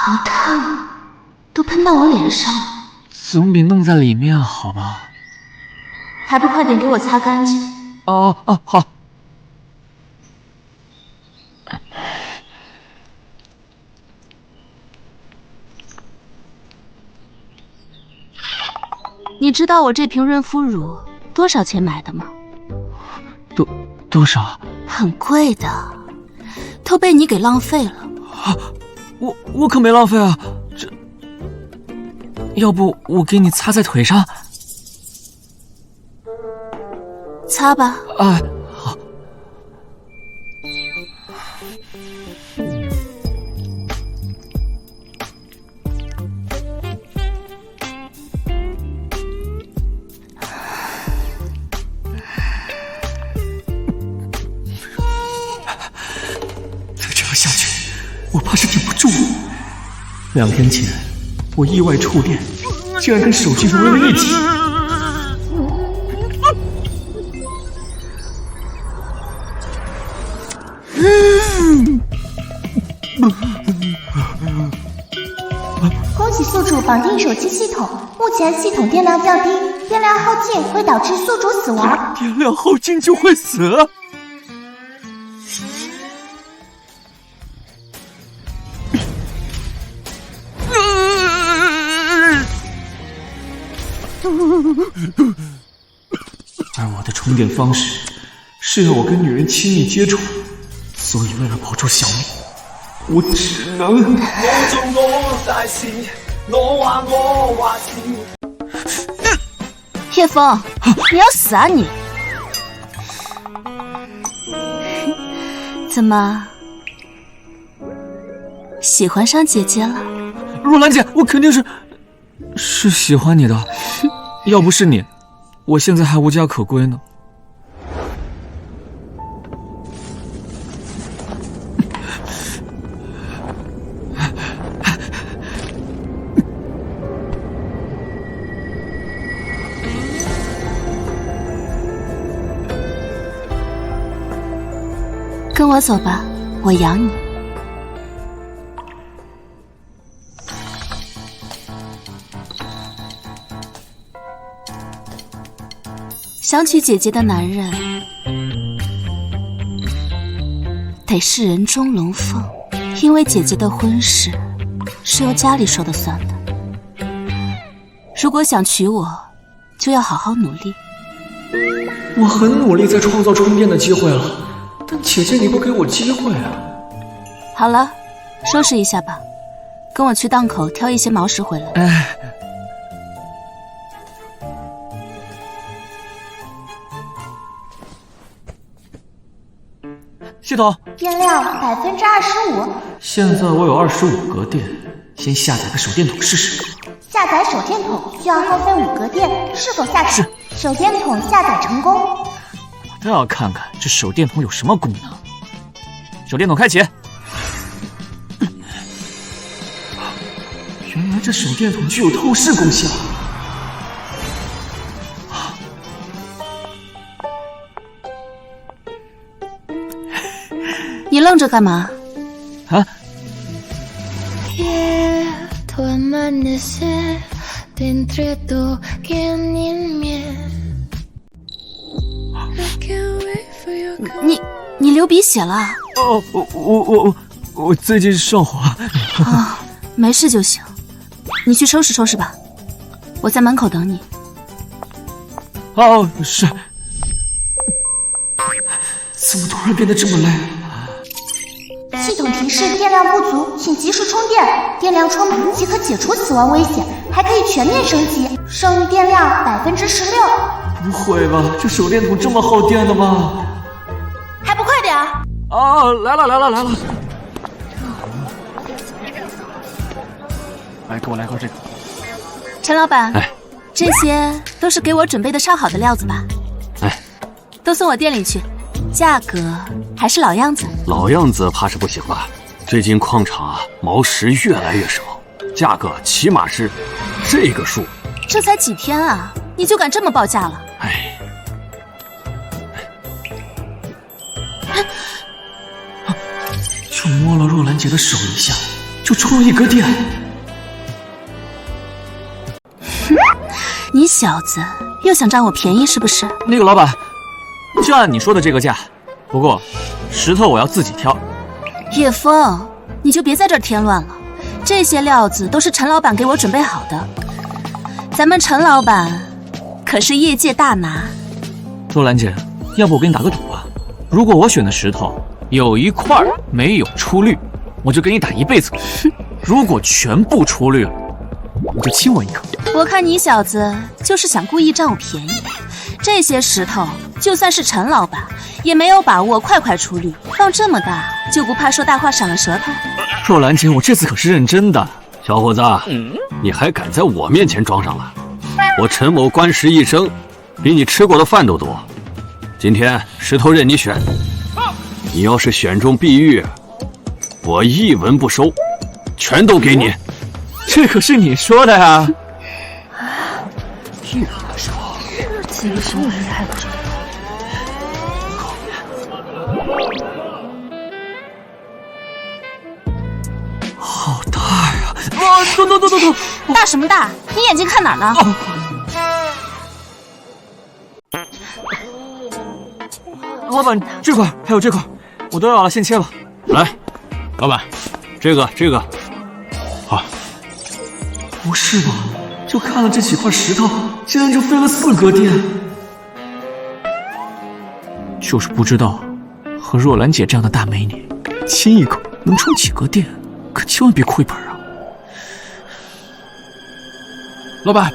好烫啊，都喷到我脸上了。总比弄在里面好吧？还不快点给我擦干净！哦，好。你知道我这瓶润肤乳多少钱买的吗？多少？很贵的，都被你给浪费了。啊，我可没浪费啊！这，要不我给你擦在腿上？擦吧。哎，好。再这样下去，我怕是顶不住了。2天前，我意外触电，竟然跟手机融为了一体。恭喜宿主绑定手机系统，目前系统电量较低，电量耗尽会导致宿主死亡。电量耗尽就会死？而我的充电方式是要我跟女人亲密接触，所以为了保住小命，我只能。叶枫，你要死啊你！怎么喜欢上姐姐了？若兰姐，我肯定是喜欢你的，要不是你，我现在还无家可归呢。跟我走吧，我养你。想娶姐姐的男人，得是人中龙凤，因为姐姐的婚事是由家里说了算的。如果想娶我，就要好好努力。我很努力在创造充电的机会了，但姐姐你不给我机会啊！好了，收拾一下吧，跟我去档口挑一些毛石回来。哎，系统，电量25%。现在我有25格电，先下载个手电筒试试。下载手电筒需要耗费5格电，是否下载？是。手电筒下载成功。我倒要看看这手电筒有什么功能。手电筒开启。原来这手电筒具有透视功效。你愣着干嘛？啊？你流鼻血了？哦，我最近上火。啊，没事就行。你去收拾收拾吧，我在门口等你。哦，是。怎么突然变得这么累？系统提示电量不足，请及时充电。电量充满即可解除死亡危险，还可以全面升级，剩余电量16%。不会吧，这手电筒这么耗电的吗？还不快点儿！啊，来了！来，给我来盒这个。陈老板，哎，这些都是给我准备的上好的料子吧？哎，都送我店里去，价格还是老样子。老样子怕是不行了，最近矿场啊毛石越来越少，价格起码是这个数。这才几天啊，你就敢这么报价了？哎，就摸了若兰姐的手一下，就出了一格电。你小子又想占我便宜是不是？那个老板，就按你说的这个价，不过石头我要自己挑。叶枫，你就别在这儿添乱了，这些料子都是陈老板给我准备好的。咱们陈老板可是业界大拿。若兰姐，要不我给你打个赌吧？如果我选的石头有一块没有出绿，我就给你打一辈子鼓；如果全部出绿了，你就亲我一口。我看你小子就是想故意占我便宜。这些石头就算是陈老板也没有把握块块出绿，放这么大就不怕说大话闪了舌头？若兰姐，我这次可是认真的。小伙子，你还敢在我面前装上来？我陈某官时一生，比你吃过的饭都多。今天石头任你选，你要是选中碧玉，我一文不收，全都给你。这可是你说的呀！好大呀！啊，走！大什么大？你眼睛看哪儿呢？老板，这块还有这块，我都要了，先切吧。来，老板，这个，好。不是吧？就看了这几块石头，竟然就飞了4格电。就是不知道和若兰姐这样的大美女亲一口能充几格电，可千万别亏本啊！老板，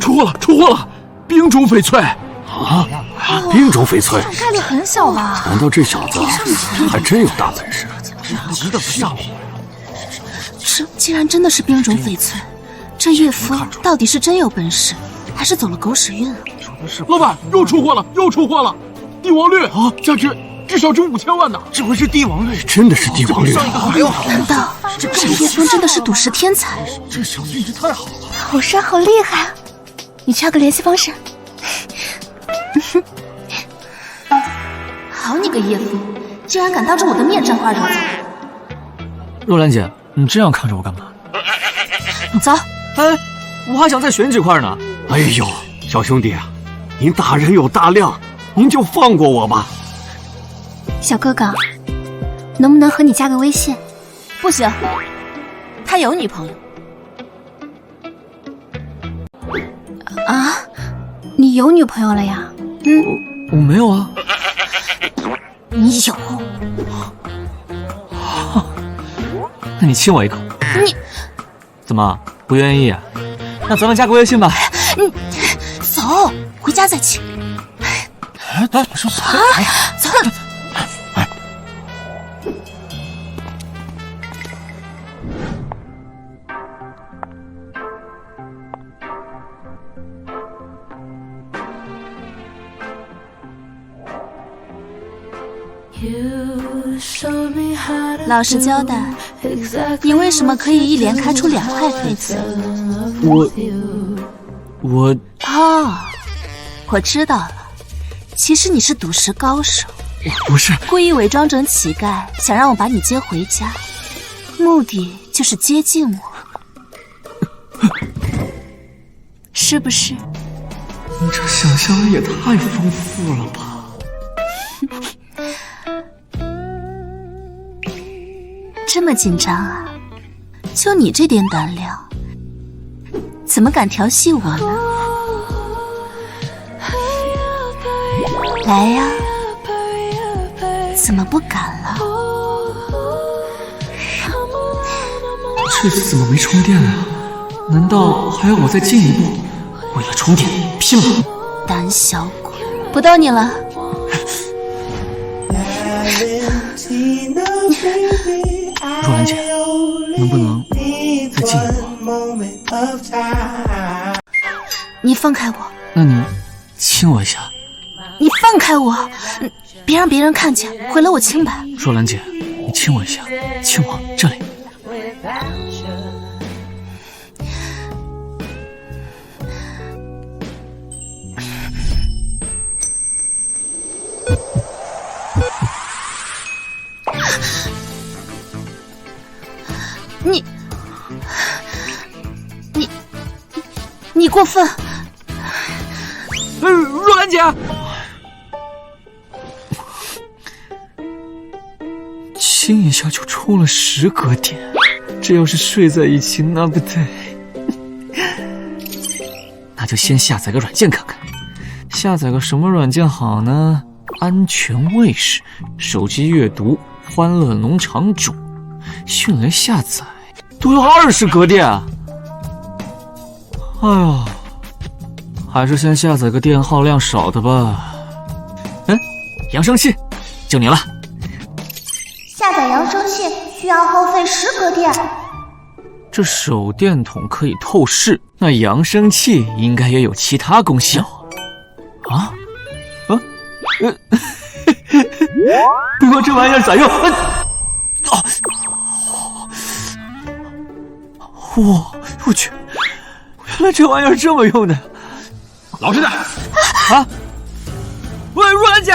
出货了！冰种翡翠啊！冰种翡翠，概率很小吧？难道这小子还真有大本事？值得上火。这竟然真的是冰种翡翠，这叶枫到底是真有本事，还是走了狗屎运啊？老板，又出货了！帝王绿啊，价值至少值5000万呢！这回是帝王绿，真的是帝王绿。上一个还要好。难道这叶枫真的是赌石天才？这小子运气太好了。好帅，好厉害！你需要个联系方式。好你个叶枫，竟然敢当着我的面沾花惹草！若兰姐，你这样看着我干嘛？走。哎，我还想再选几块呢。哎呦，小兄弟啊，您大人有大量，您就放过我吧。小哥哥，能不能和你加个微信？不行，他有女朋友。啊？你有女朋友了呀？我没有啊。你有？那你亲我一口。你怎么不愿意啊？那咱们加个微信吧。走，回家再亲。说走。老实交代，你为什么可以一连开出2块翡翠？我哦，我知道了，其实你是赌石高手，不是故意伪装成乞丐，想让我把你接回家，目的就是接近我，是不是？你这想象力也太丰富了吧！这么紧张啊？就你这点胆量，怎么敢调戏我呢？来呀，怎么不敢了？这次怎么没充电啊？难道还要我再进一步？为了充电，拼了！胆小鬼，不逗你了。若兰姐，能不能再进一步？你放开我！那你亲我一下。你放开我！别让别人看见，毁了我清白。若兰姐，你亲我一下，亲我这里。你过分！若兰姐，亲一下就出了10格点，这要是睡在一起，那不得……那就先下载个软件看看。下载个什么软件好呢？安全卫士、手机阅读、欢乐农场主、迅雷下载，都要20格电。哎呦，还是先下载个电耗量少的吧。扬声器，就你了。下载扬声器需要耗费10格电。这手电筒可以透视，那扬声器应该也有其他功效啊？不过这玩意儿咋用？我去，原来这玩意儿这么用的。老实点！啊！喂，若兰姐，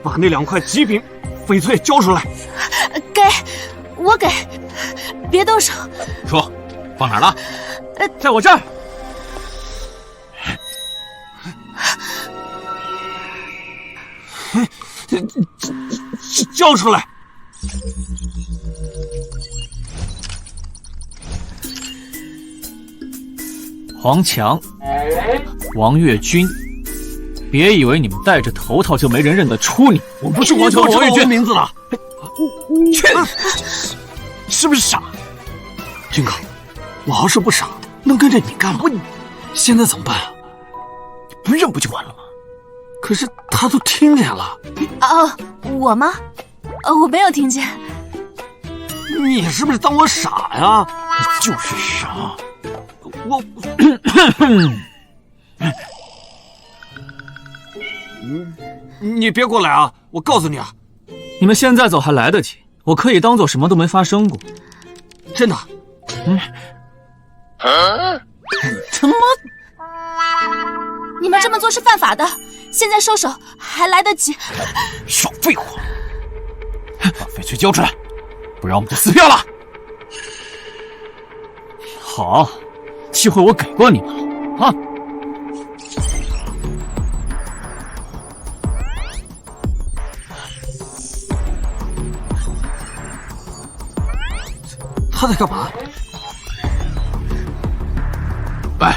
把那2块极品翡翠交出来。我给，别动手。说，放哪儿了？在我这儿。交出来！黄强、王月军，别以为你们戴着头套就没人认得出你。我不是黄强，王月军名字了。去！是不是傻？军哥，我要是不傻，能跟着你干吗？现在怎么办啊？不认不就完了吗？可是他都听见了。哦，我吗？我没有听见。你是不是当我傻呀？你就是傻。你别过来啊！我告诉你啊，你们现在走还来得及，我可以当做什么都没发生过。真的。他妈！你们这么做是犯法的，现在收手还来得及。少废话！把翡翠交出来，不然我们就撕票了。好，机会我给过你们了啊！他在干嘛？喂，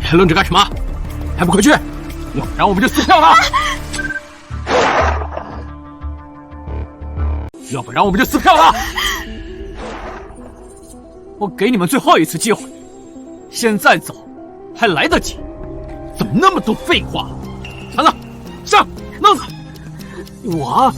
还愣着干什么？还不快去！要不然我们就撕票了！要不然我们就撕票了！我给你们最后一次机会，现在走还来得及。怎么那么多废话？团子，上，弄他！我？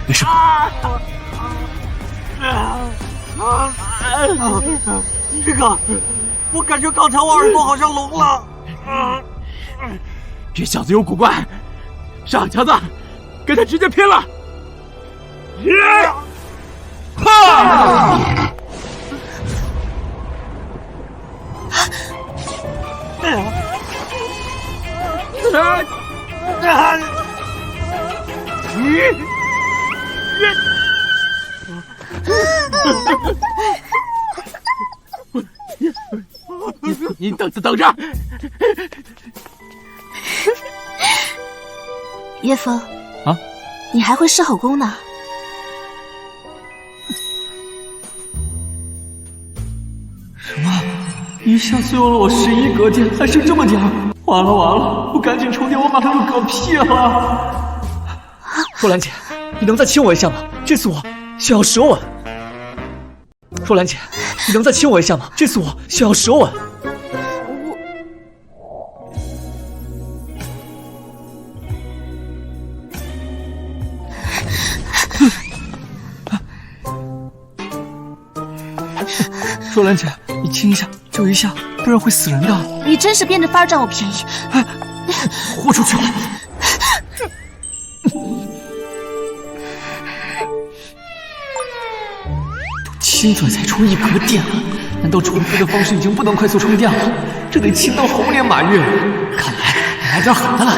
没事。这个，我感觉刚才我耳朵好像聋了。这小子有古怪，上强子，跟他直接拼了！你等着！叶枫啊，你还会狮吼功呢？什么？一下子用了我11格电，还剩这么点儿？完了！不赶紧充电，我马上就嗝屁了！若兰姐，你能再亲我一下吗？这次我想要舌吻。若兰姐，你能再亲我一下吗？这次我想要舌吻。若兰姐，你亲一下，就一下，不然会死人的。你真是编着法占我便宜！豁出去了！都亲嘴才充1格电了，难道重复的方式已经不能快速充电了？这得亲到猴年马月。看来得来点狠的了。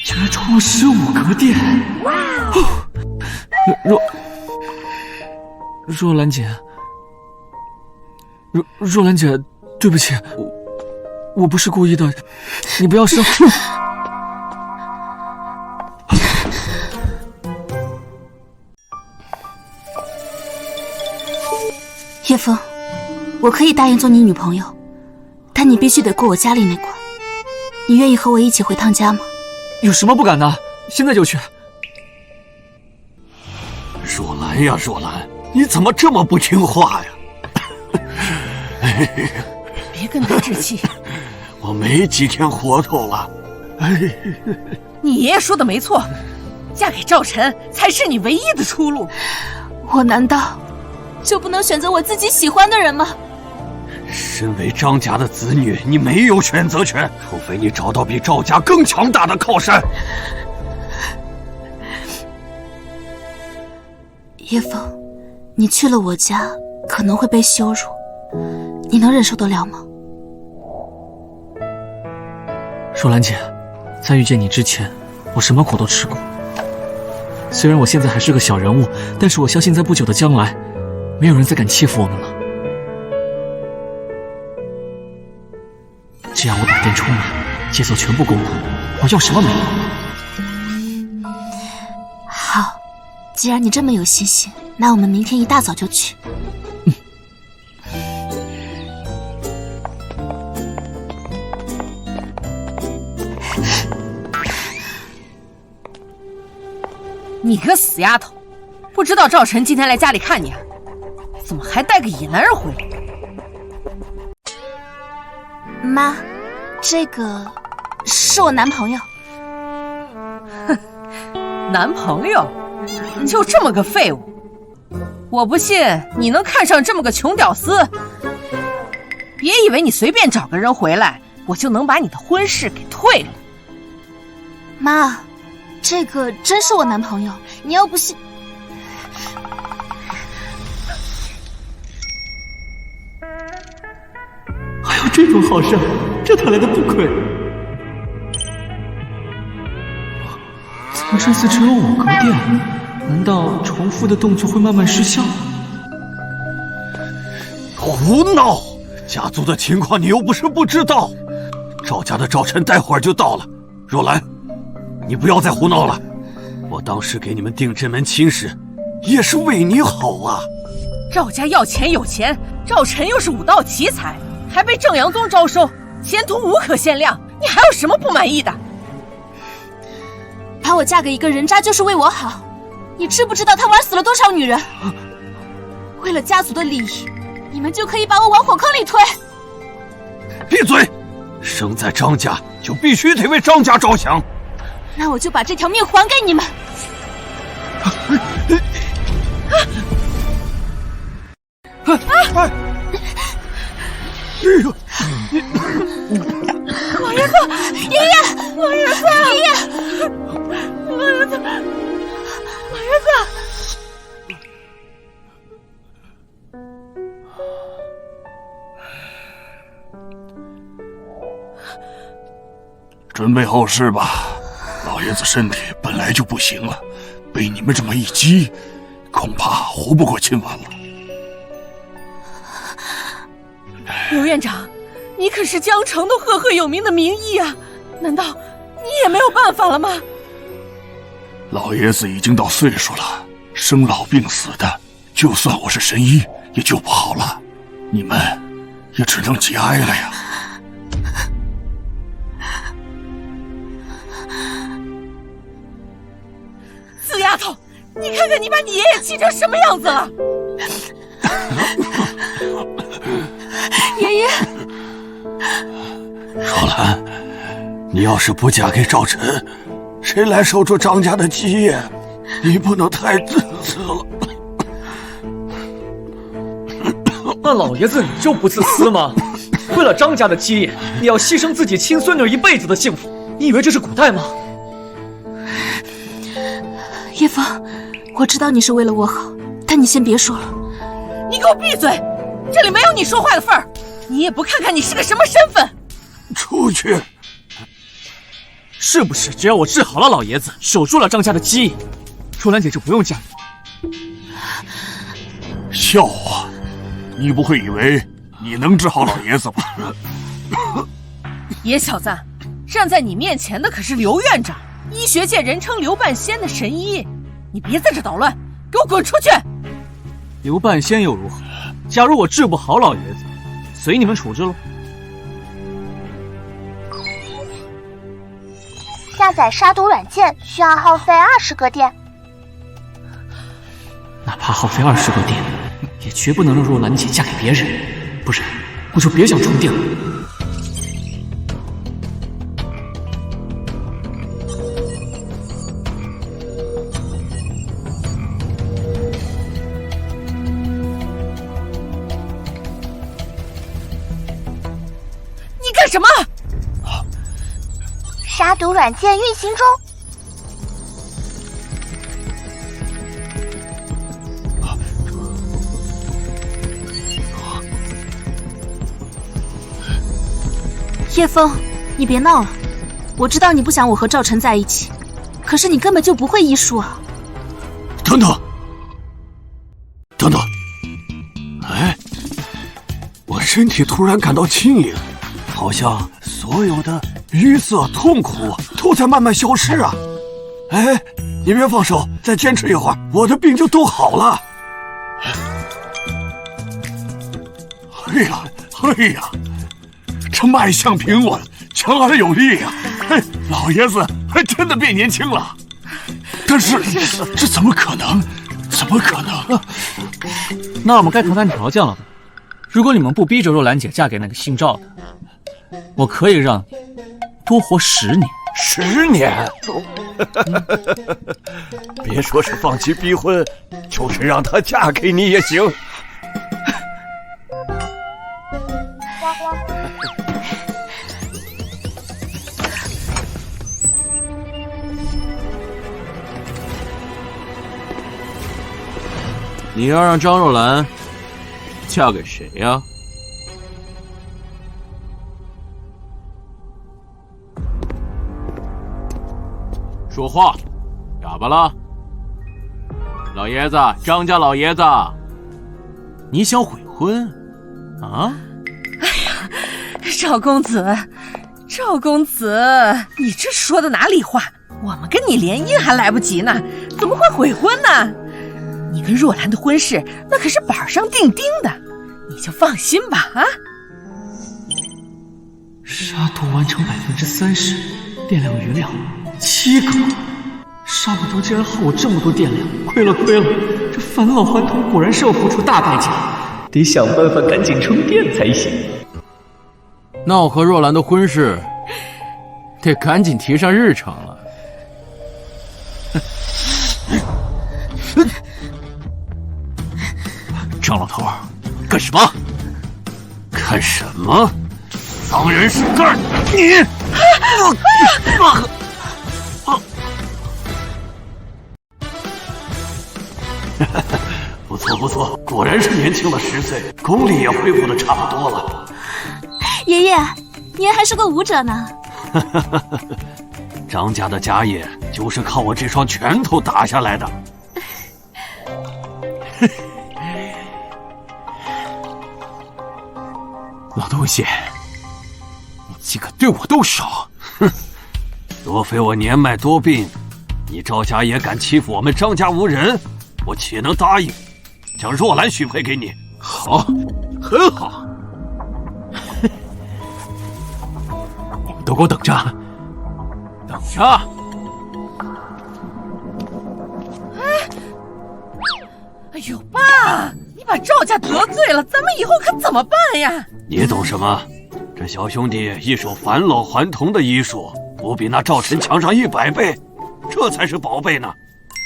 绝处15格电。若兰姐，若兰姐，对不起，我不是故意的，你不要生。叶枫，我可以答应做你女朋友，但你必须得过我家里那关。你愿意和我一起回趟家吗？有什么不敢的？现在就去。若兰呀，若兰，你怎么这么不听话呀？别跟他置气。我没几天活头了。你爷爷说的没错，嫁给赵晨才是你唯一的出路。我难道就不能选择我自己喜欢的人吗？身为张家的子女，你没有选择权，除非你找到比赵家更强大的靠山。叶枫，你去了我家可能会被羞辱，你能忍受得了吗？若兰姐，在遇见你之前，我什么苦都吃过。虽然我现在还是个小人物，但是我相信在不久的将来，没有人再敢欺负我们了。只要我打电充满，解锁全部功能，我要什么没有。好，既然你这么有信心，那我们明天一大早就去。你个死丫头，不知道赵晨今天来家里看你啊？怎么还带个野男人回来？妈，这个是我男朋友。男朋友？就这么个废物？我不信你能看上这么个穷屌丝。别以为你随便找个人回来，我就能把你的婚事给退了。妈，这个真是我男朋友，你要不信。还有这种好事，这他来的不亏。咱这次只有5格电，难道重复的动作会慢慢失效？胡闹！家族的情况你又不是不知道。赵家的赵晨待会儿就到了。若兰，你不要再胡闹了。我当时给你们定这门亲事，也是为你好啊。赵家要钱有钱，赵晨又是武道奇才，还被正阳宗招收，前途无可限量。你还有什么不满意的？把我嫁给一个人渣就是为我好，你知不知道他玩死了多少女人？为了家族的利益，你们就可以把我往火坑里推？闭嘴！生在张家就必须得为张家着想。那我就把这条命还给你们。老爷子，爷爷，老爷子，爷爷，老爷子，老爷子。准备后事吧，老爷子身体本来就不行了，被你们这么一激，恐怕活不过今晚了。刘院长，你可是江城都赫赫有名的名医啊，难道你也没有办法了吗？老爷子已经到岁数了，生老病死的，就算我是神医也救不好了，你们也只能节哀了呀。死丫头，你看看你把你爷爷气成什么样子了！爷爷，若兰，你要是不嫁给赵晨，谁来守住张家的基业？你不能太自私了。那老爷子你就不自私吗？为了张家的基业，你要牺牲自己亲孙女一辈子的幸福，你以为这是古代吗？叶枫，我知道你是为了我好，但你先别说了。你给我闭嘴！这里没有你说话的份儿。你也不看看你是个什么身份！出去！是不是只要我治好了老爷子，守住了张家的基业，若兰姐就不用嫁给我？笑话！你不会以为你能治好老爷子吧？野小子，站在你面前的可是刘院长，医学界人称刘半仙的神医，你别在这捣乱，给我滚出去！刘半仙又如何？假如我治不好老爷子，随你们处置喽。下载杀毒软件需要耗费20个电，哪怕耗费20个电，也绝不能让若兰姐嫁给别人，不然我就别想充电了。你干什么？杀毒软件运行中。叶枫，你别闹了。我知道你不想我和赵晨在一起，可是你根本就不会医术啊！等等，等等！哎，我身体突然感到轻盈，好像所有的淤塞、痛苦都在慢慢消失啊！哎，你别放手，再坚持一会儿，我的病就都好了。哎呀，哎呀！这脉象平稳，强而有力呀！哎，老爷子还真的变年轻了。但是这怎么可能？怎么可能？那我们该谈谈条件了吧？如果你们不逼着若兰姐嫁给那个姓赵的，我可以让你多活10年。10年？别说是放弃逼婚，就是让她嫁给你也行。你要让张若兰嫁给谁呀？说话，哑巴了！老爷子，张家老爷子，你想悔婚啊？哎呀，赵公子，赵公子，你这说的哪里话？我们跟你联姻还来不及呢，怎么会悔婚呢？你跟若兰的婚事那可是板上钉钉的，你就放心吧啊！杀毒完成30%，电量余量7个，杀不毒竟然耗我这么多电量，亏了！这返老还童果然是要付出大代价，得想办法赶紧充电才行。那我和若兰的婚事得赶紧提上日程了。张老头，干什么？干什么？脏人使干！你！不错不错，果然是年轻了10岁，功力也恢复的差不多了。爷爷，您还是个武者呢。张家的家业就是靠我这双拳头打下来的。老东西，你几个对我动手！哼，若非我年迈多病，你赵家也敢欺负我们张家无人，我岂能答应将若兰许配给你？好，很好。你们都给我等着！等着！哎呦，爸，你把赵家得罪了，咱们以后可怎么办呀？你懂什么？这小兄弟一手返老还童的医术，不比那赵晨强上100倍，这才是宝贝呢。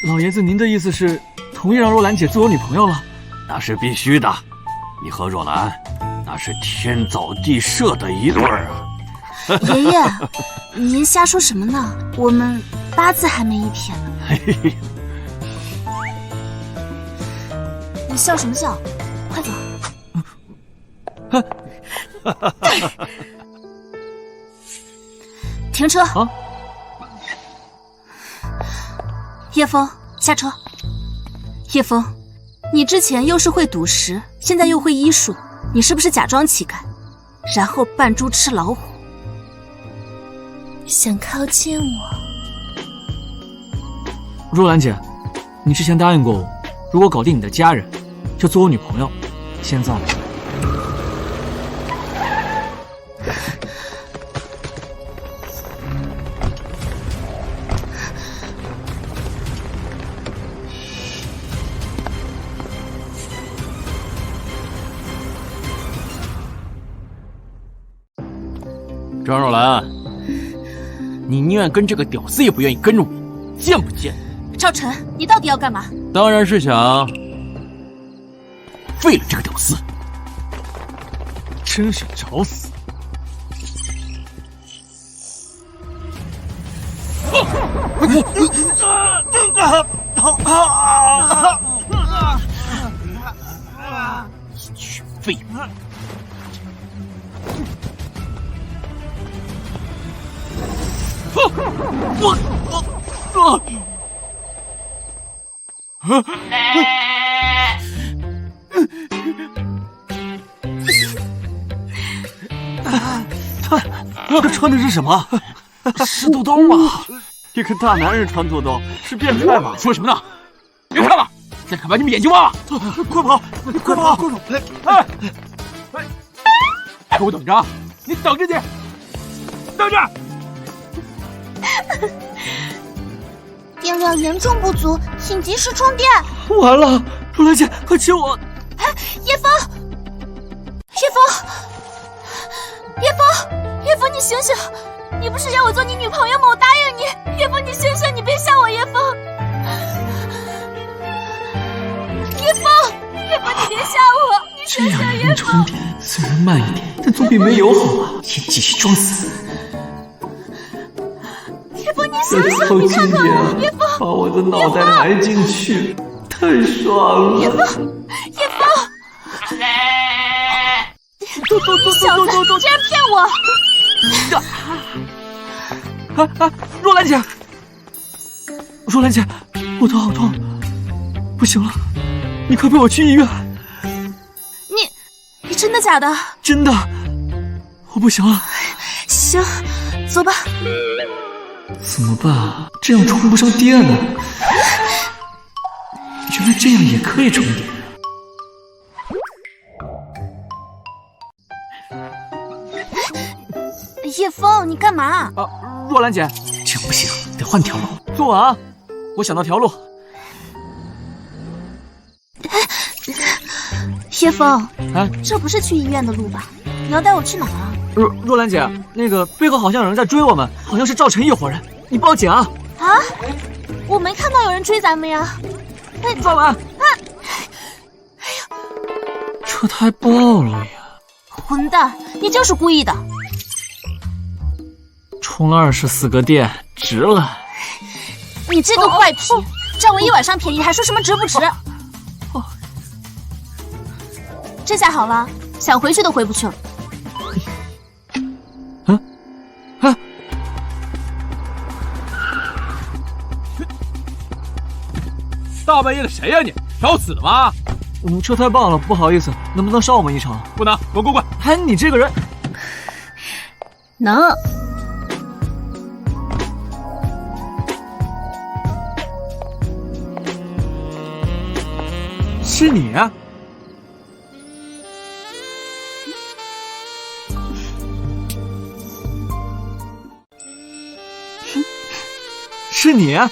老爷子，您的意思是同意让若兰姐做我女朋友了？那是必须的，你和若兰那是天造地设的一对儿啊！爷爷，您瞎说什么呢？我们8字还没一撇呢。嘿嘿，你笑什么笑？快走！停车！啊！叶枫，下车。叶枫，你之前又是会赌石，现在又会医术，你是不是假装乞丐，然后扮猪吃老虎，想靠近我？若兰姐，你之前答应过我，如果搞定你的家人，就做我女朋友。现在，张若兰，你宁愿跟这个屌丝，也不愿意跟着我，贱不贱？赵晨，你到底要干嘛？当然是想废了这个屌丝，真是找死！一群废物！这穿的是什么？是肚兜吗？一个大男人穿肚兜是变态吧？说什么呢？别看了，再看把你们眼睛挖了！快跑！快跑！快跑！哎，给我等着！你等着你，等着！电量严重不足，请及时充电。完了，若兰姐，快救我！叶枫，叶枫，叶枫，叶枫，你醒醒！你不是要我做你女朋友吗？我答应你。叶枫，你醒醒，你别吓我，叶枫。叶枫，叶枫，你别吓我，你醒醒，叶枫。用充电虽然慢一点，但总比没有好啊！先继续装死。叶枫，你醒醒，你看看我，叶枫，把我的脑袋埋进去，太爽了！叶枫，叶枫，你小子竟然骗我！若兰姐，若兰姐，我头好痛，不行了，你快陪我去医院！你真的假的？真的，我不行了。行，走吧。怎么办？这样充不上电呢？原来这样也可以充电。叶枫，你干嘛？若兰姐，这样不行，得换条路。坐稳啊！我想到条路。叶枫，哎，这不是去医院的路吧？你要带我去哪儿啊？若兰姐，那个背后好像有人在追我们，好像是赵晨一伙人，你报警啊！啊？我没看到有人追咱们呀。抓完。这太爆了呀！混蛋，你就是故意的。充了24个电，值了。你这个坏皮，占我一晚上便宜，还说什么值不值？这下好了，想回去都回不去了。大半夜的谁呀你？找死吗？车太棒了，不好意思，能不能捎我们一程？不能，滚滚滚！哎，你这个人能。是你啊？是你啊？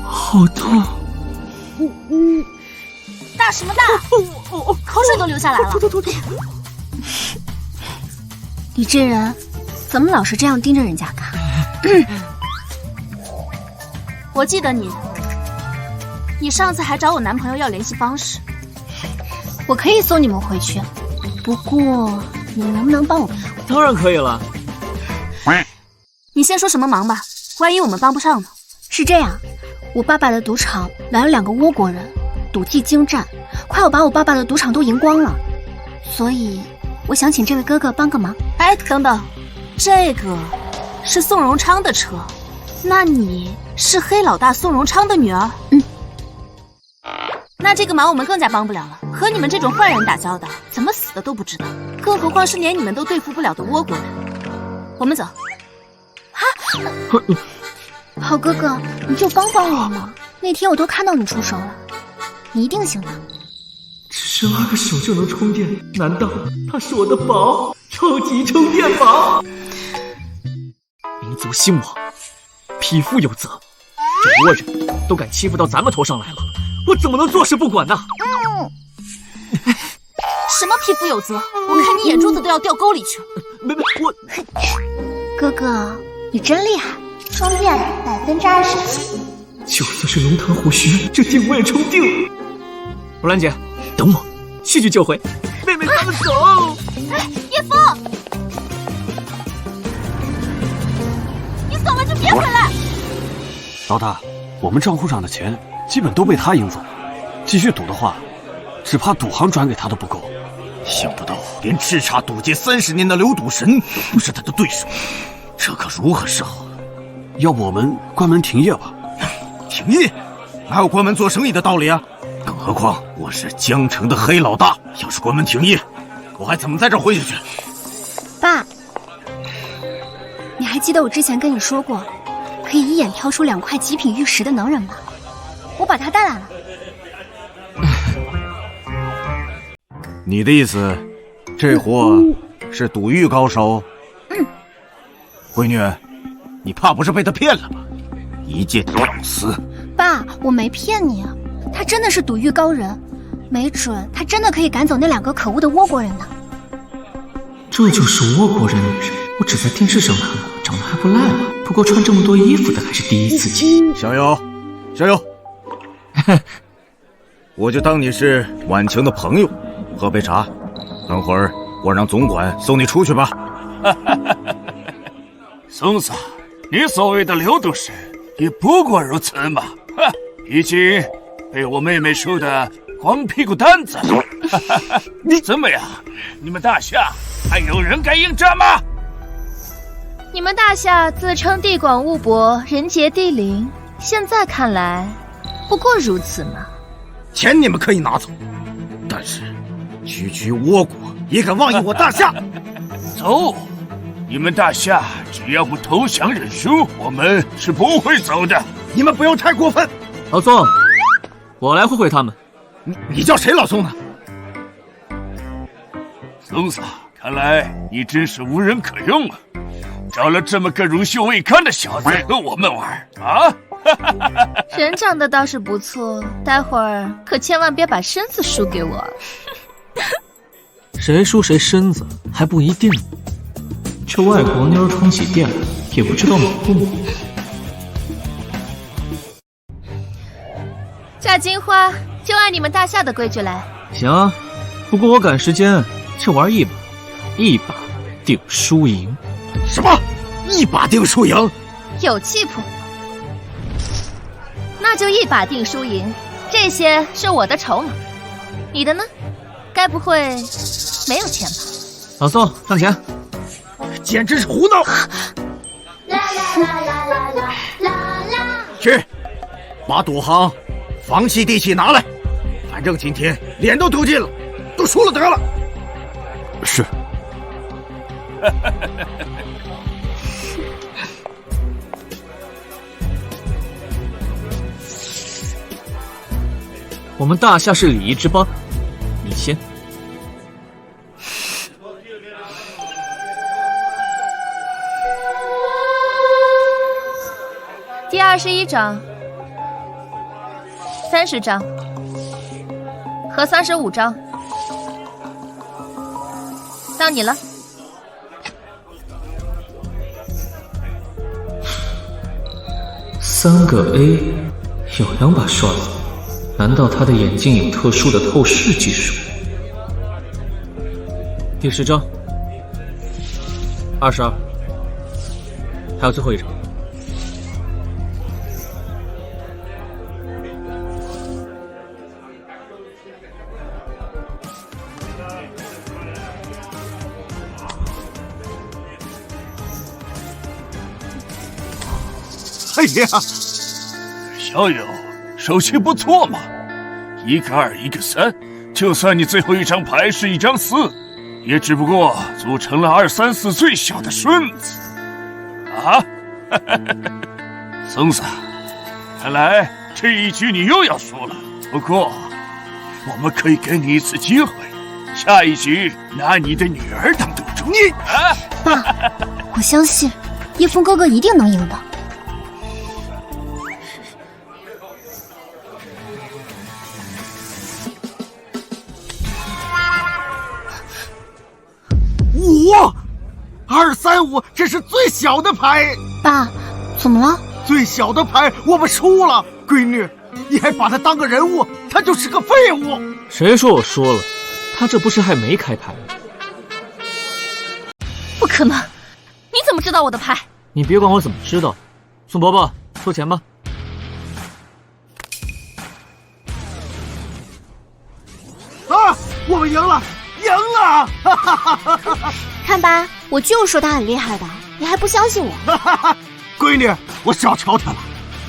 好痛！大什么大？口水都流下来了。你这人怎么老是这样盯着人家看？我记得你，你上次还找我男朋友要联系方式。我可以送你们回去，不过你能不能帮我个忙？当然可以了。你先说什么忙吧，万一我们帮不上呢？是这样，我爸爸的赌场来了2个倭国人，赌技精湛，快要把我爸爸的赌场都赢光了，所以我想请这位哥哥帮个忙。哎，等等，这个是宋荣昌的车，那你是黑老大宋荣昌的女儿？那这个忙我们更加帮不了了。和你们这种坏人打交道，怎么死的都不知道，更何况是连你们都对付不了的倭国人。我们走。好哥哥，你就帮帮我嘛！那天我都看到你出手了，你一定行的。只12个手就能充电，难道它是我的宝？超级充电宝！民族兴亡，匹夫有责。这倭人都敢欺负到咱们头上来了，我怎么能坐视不管呢？什么匹夫有责？我看你眼珠子都要掉沟里去了。没，我哥哥，你真厉害！充电27%。就算是龙潭虎穴，这电我也充定了。罗兰姐，等我，戏剧救回。妹妹，咱们走。叶枫，你走了就别回来。老大，我们账户上的钱基本都被他赢走了，继续赌的话，只怕赌行转给他都不够。想不到连叱咤赌界30年的刘赌神都不是他的对手，这可如何是好？要不我们关门停业吧？停业？哪有关门做生意的道理啊？更何况我是江城的黑老大，要是关门停业，我还怎么在这混下去？爸，你还记得我之前跟你说过，可以一眼挑出2块极品玉石的能人吗？我把他带来了。你的意思，这货是赌玉高手？闺女，你怕不是被他骗了吧？一介屌丝！爸，我没骗你，他真的是赌玉高人，没准他真的可以赶走那2个可恶的倭国人呢。这就是倭国人女人，我只在电视上看过，长得还不赖嘛。不过穿这么多衣服的还是第一次见。小友，我就当你是婉晴的朋友，喝杯茶。等会儿我让总管送你出去吧。松子，你所谓的刘督师也不过如此嘛，已经被我妹妹收的光屁股蛋子了。你怎么样？你们大夏还有人敢应战吗？你们大夏自称地广物博，人杰地灵，现在看来不过如此嘛。钱你们可以拿走，但是区区倭国也敢妄议我大夏？走！你们大夏只要不投降认输，我们是不会走的。你们不要太过分。老宋，我来会会他们。你叫谁老宋呢？松子，看来你真是无人可用啊！找了这么个乳臭未干的小子和我们玩啊！人长得倒是不错，待会儿可千万别把身子输给我。谁输谁身子还不一定。这外国妞充起电来，也不知道猛不猛。炸金花就按你们大夏的规矩来。行啊，不过我赶时间，就玩一把，一把定输赢。什么？一把定输赢？有气魄。那就一把定输赢，这些是我的筹码。你的呢？该不会没有钱吧？老宋，上前。简直是胡闹！去，把赌行房契地契拿来，反正今天脸都丢尽了，都输了得了。是。我们大夏是礼仪之邦，你先。第21章，30章，合35张，到你了。3个 A， 有2把刷子，难道他的眼镜有特殊的透视技术？第10张，22，还有最后一张。哎呀，小友，手气不错嘛，1个2，1个3，就算你最后一张牌是1张4，也只不过组成了2、3、4最小的顺子啊！松子，看来这一局你又要输了。不过，我们可以给你一次机会，下一局拿你的女儿当赌注。你啊！爸，我相信叶枫哥哥一定能赢的。5，235，这是最小的牌。爸，怎么了？最小的牌我们输了，闺女，你还把他当个人物，他就是个废物。谁说我输了？他这不是还没开牌吗？不可能！你怎么知道我的牌？你别管我怎么知道。宋伯伯，收钱吧。啊，我们赢了，赢了！哈哈哈哈哈！看吧，我就说他很厉害的，你还不相信我？哈哈，闺女，我少瞧他了。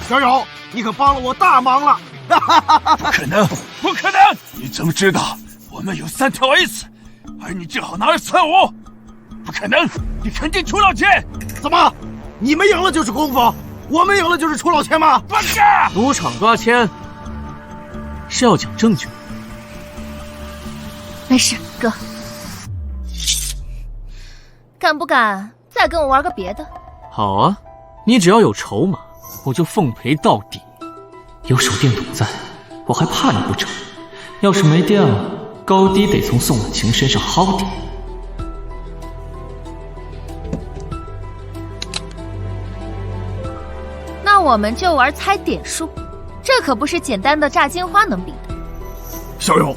小友，你可帮了我大忙了。哈哈哈哈！不可能，不可能！你怎么知道我们有3条 S， 而你正好拿235？不可能，你肯定出老千！怎么，你们赢了就是功夫，我们赢了就是出老千吗？放下！赌场抓签是要讲证据。没事，哥。敢不敢再跟我玩个别的？好啊，你只要有筹码，我就奉陪到底。有手电筒在，我还怕你不成？要是没电了，高低得从宋婉晴身上薅点。那我们就玩猜点数，这可不是简单的炸金花能比的。小友，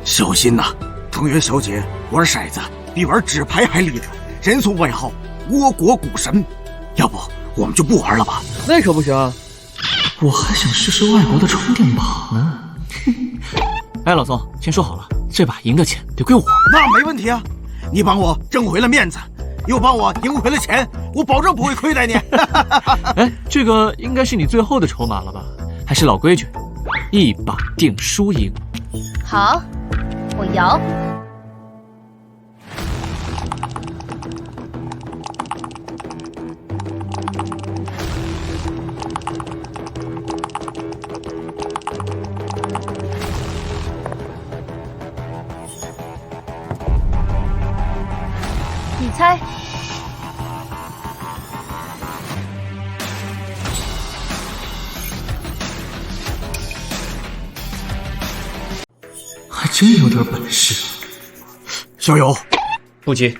小心呐！藤原小姐玩骰子比玩纸牌还厉害，人送外号倭国股神。要不我们就不玩了吧？那可不行啊！我还想试试外国的充电宝呢。哎，老宋，先说好了，这把赢的钱得归我。那没问题啊！你帮我挣回了面子，又帮我赢回了钱，我保证不会亏待你。哎，这个应该是你最后的筹码了吧？还是老规矩，一把定输赢。好，我摇。你猜。还真有点本事。小友，不急。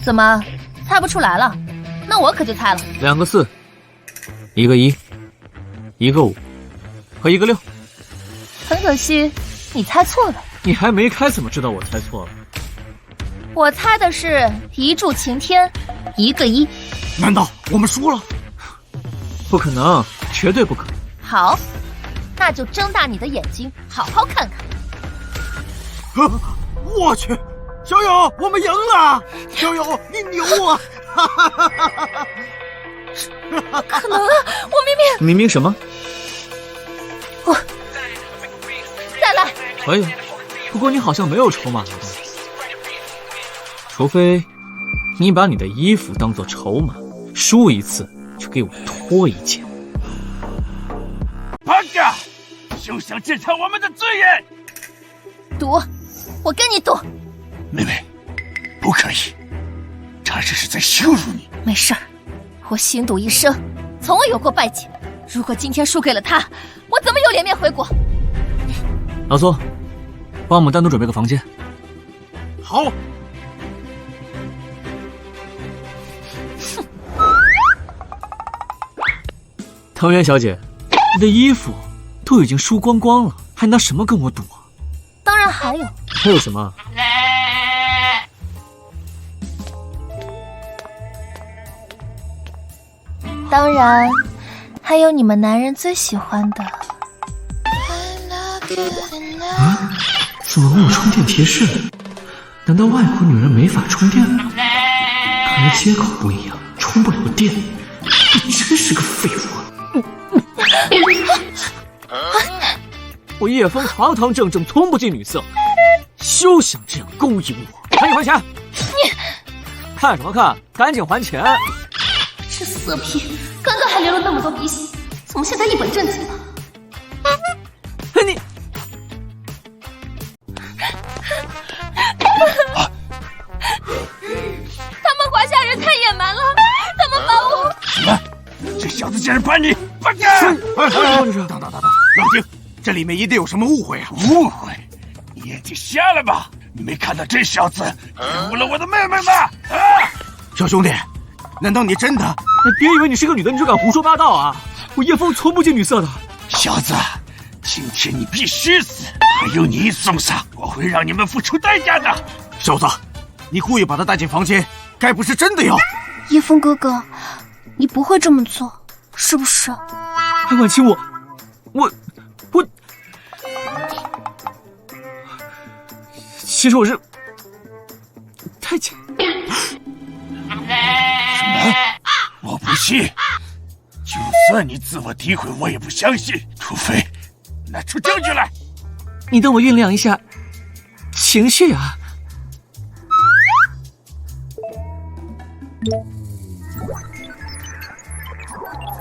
怎么猜不出来了？那我可就猜了。2个4，一个1，一个5，和一个6。很可惜，你猜错了。你还没开，怎么知道我猜错了？我猜的是一柱擎天，一个1。难道我们输了？不可能，绝对不可能。好，那就睁大你的眼睛，好好看看。我去，小友，我们赢了！小友，你牛啊！不可能啊！我明明什么？我再来。可以，不过你好像没有筹码了吧？除非你把你的衣服当做筹码，输一次就给我脱一件。八嘎！休想践踏我们的尊严！赌，我跟你赌。妹妹，不可以，他这是在羞辱你。没事儿，我心赌一生，从未有过败绩。如果今天输给了他，我怎么有脸面回国？老苏，帮我们单独准备个房间。好。藤原小姐，你的衣服都已经输光光了，还拿什么跟我赌啊？当然还有。还有什么？当然，还有你们男人最喜欢的。啊？怎么没有充电提示？难道外国女人没法充电吗？看来接口不一样，充不了电。你真是个废物！我叶枫堂堂正正，从不近女色，休想这样勾引我！赶紧还钱！你看什么看？赶紧还钱！这色批，刚刚还流了那么多鼻血，怎么现在一本正经了？你他们华夏人太野蛮了，他们把我……什么？这小子竟然把你！放下！等，冷静，这里面一定有什么误会啊！误会？你眼睛瞎了吧？你没看到这小子玷污了我的妹妹吗？啊！小兄弟，难道你真的？别以为你是个女的你就敢胡说八道啊！我叶枫从不近女色的。小子，今天你必须死！还有你，宋桑，我会让你们付出代价的。小子，你故意把他带进房间，该不是真的要？叶枫哥哥，你不会这么做，是不是？还敢亲我？其实我是太监。什么？我不信！就算你自我诋毁，我也不相信。除非拿出证据来。你等我酝酿一下情绪啊。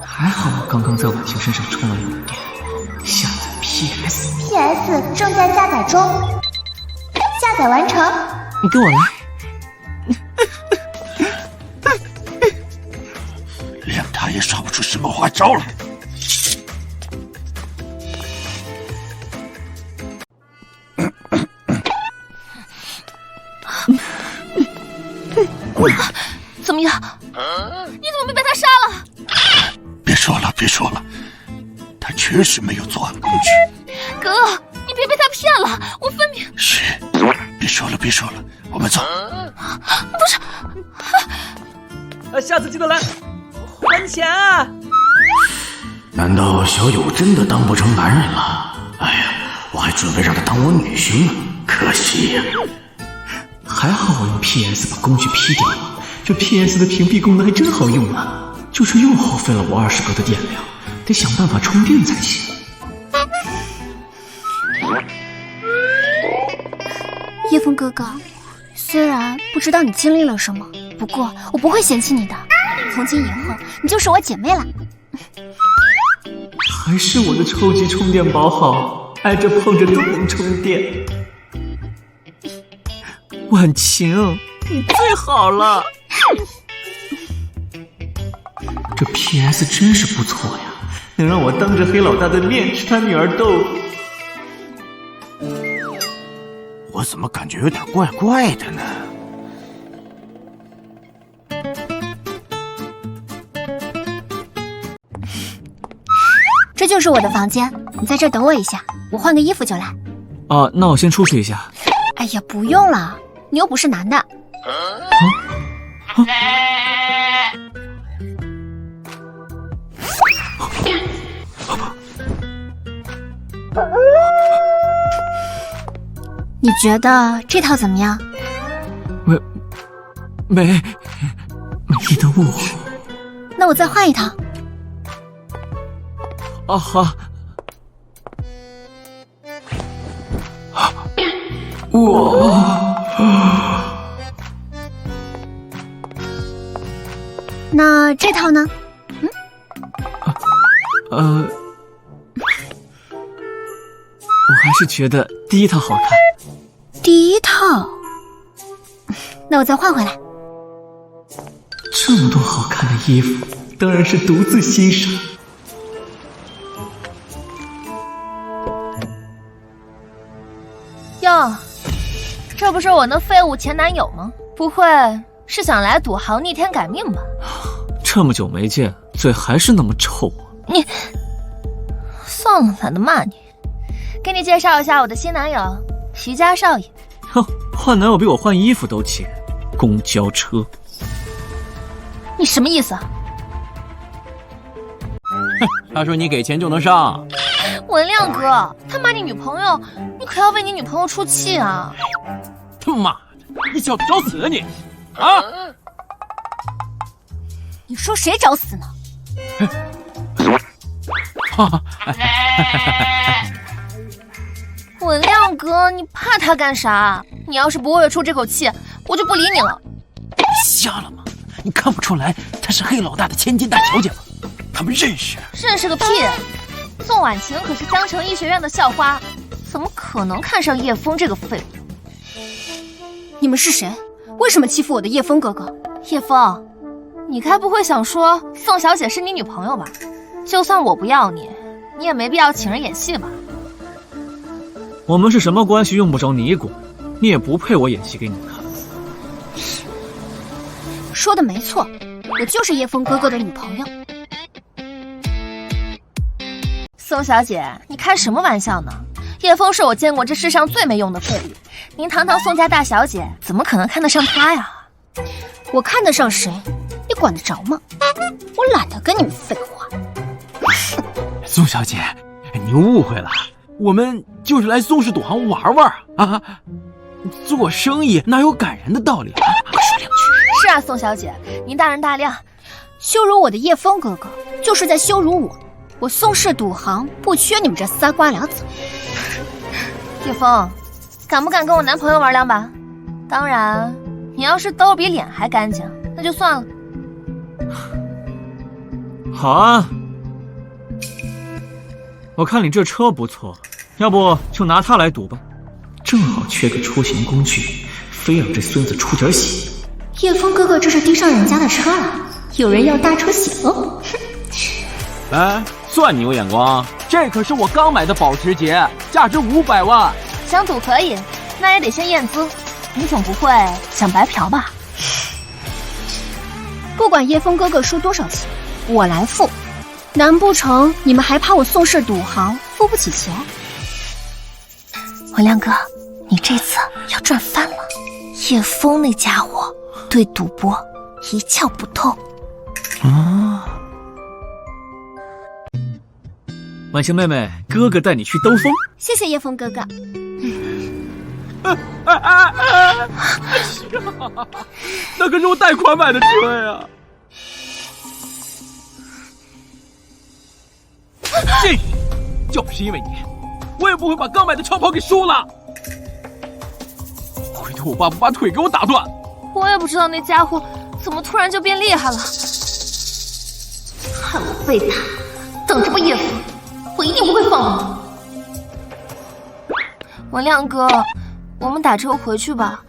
还好我刚刚在婉晴身上充了1点，下载 PS 正在下载中，下载完成。你跟我来。连他也耍不出什么花招来。怎么样？你怎么没被他杀了？别说了，他确实没有作案工具。哥，你别被他骗了，我分明……嘘，别说了，我们走。不是，下次记得来还钱啊！难道小友真的当不成男人了？哎呀，我还准备让他当我女婿呢，可惜呀。还好我用 PS 把工具劈掉了，这 PS 的屏蔽功能还真好用啊！就是又耗费了我20格的电量，得想办法充电才行。叶枫哥哥，虽然不知道你经历了什么，不过我不会嫌弃你的。从今以后，你就是我姐妹了。还是我的超级充电宝好，挨着碰着都能充电。婉晴，你最好了。这 PS 真是不错呀，能让我当着黑老大的面吃他女儿豆腐。我怎么感觉有点怪怪的呢？这就是我的房间，你在这等我一下，我换个衣服就来。啊，那我先出去一下。哎呀，不用了，你又不是男的。你觉得这套怎么样？没你的误会。那我再换一套。啊好。那这套呢？我还是觉得第一套好看。第一套？那我再换回来。这么多好看的衣服，当然是独自欣赏。哟，这不是我那废物前男友吗？不会是想来赌行逆天改命吧？这么久没见，嘴还是那么臭啊！你算了，懒得骂你。给你介绍一下我的新男友徐家少爷。哼，换男友比我换衣服都钱。公交车，你什么意思啊？他说你给钱就能上。文亮哥，他骂你女朋友，你可要为你女朋友出气啊！他妈的，你小子找死啊你！啊！你说谁找死呢？文亮哥，你怕他干啥？你要是不为我出这口气，我就不理你了。瞎了吗？你看不出来她是黑老大的千金大小姐吗？他们认识？认识个屁！宋婉晴可是江城医学院的校花，怎么可能看上叶枫这个废物？你们是谁？为什么欺负我的叶枫哥哥？叶枫，你该不会想说宋小姐是你女朋友吧？就算我不要你，你也没必要请人演戏吧？我们是什么关系用不着你管，你也不配我演戏给你看。说的没错，我就是叶枫哥哥的女朋友。宋小姐，你开什么玩笑呢？叶枫是我见过这世上最没用的废物，您堂堂宋家大小姐，怎么可能看得上她呀？我看得上谁，你管得着吗？我懒得跟你们废话。宋小姐，你误会了，我们就是来宋氏赌行玩玩啊！做生意哪有赶人的道理啊？快说两句。是啊，宋小姐，您大人大量，羞辱我的叶枫哥哥，就是在羞辱我。我宋氏赌行不缺你们这仨瓜俩枣。叶枫，敢不敢跟我男朋友玩两把？当然，你要是兜比脸还干净，那就算了。好啊，我看你这车不错，要不就拿它来赌吧，正好缺个出行工具，非让这孙子出点血。叶枫哥哥这是盯上人家的车了，有人要大出血喽！哎，算你有眼光，这可是我刚买的保时捷，价值500万。想赌可以，那也得先验资。你总不会想白嫖吧？不管叶枫哥哥输多少钱，我来付。难不成你们还怕我宋氏赌行付不起钱？文亮哥，你这次要赚翻了。叶枫那家伙对赌博一窍不通。婉晴妹妹，哥哥带你去兜风。谢谢叶枫哥哥。那可是我贷款买的车呀！这就是因为你，我也不会把刚买的超跑给输了。回头我爸不把腿给我打断。我也不知道那家伙怎么突然就变厉害了。看我背叛，等着吧，叶枫，我一定不会放过你。文亮哥，我们打车回去吧。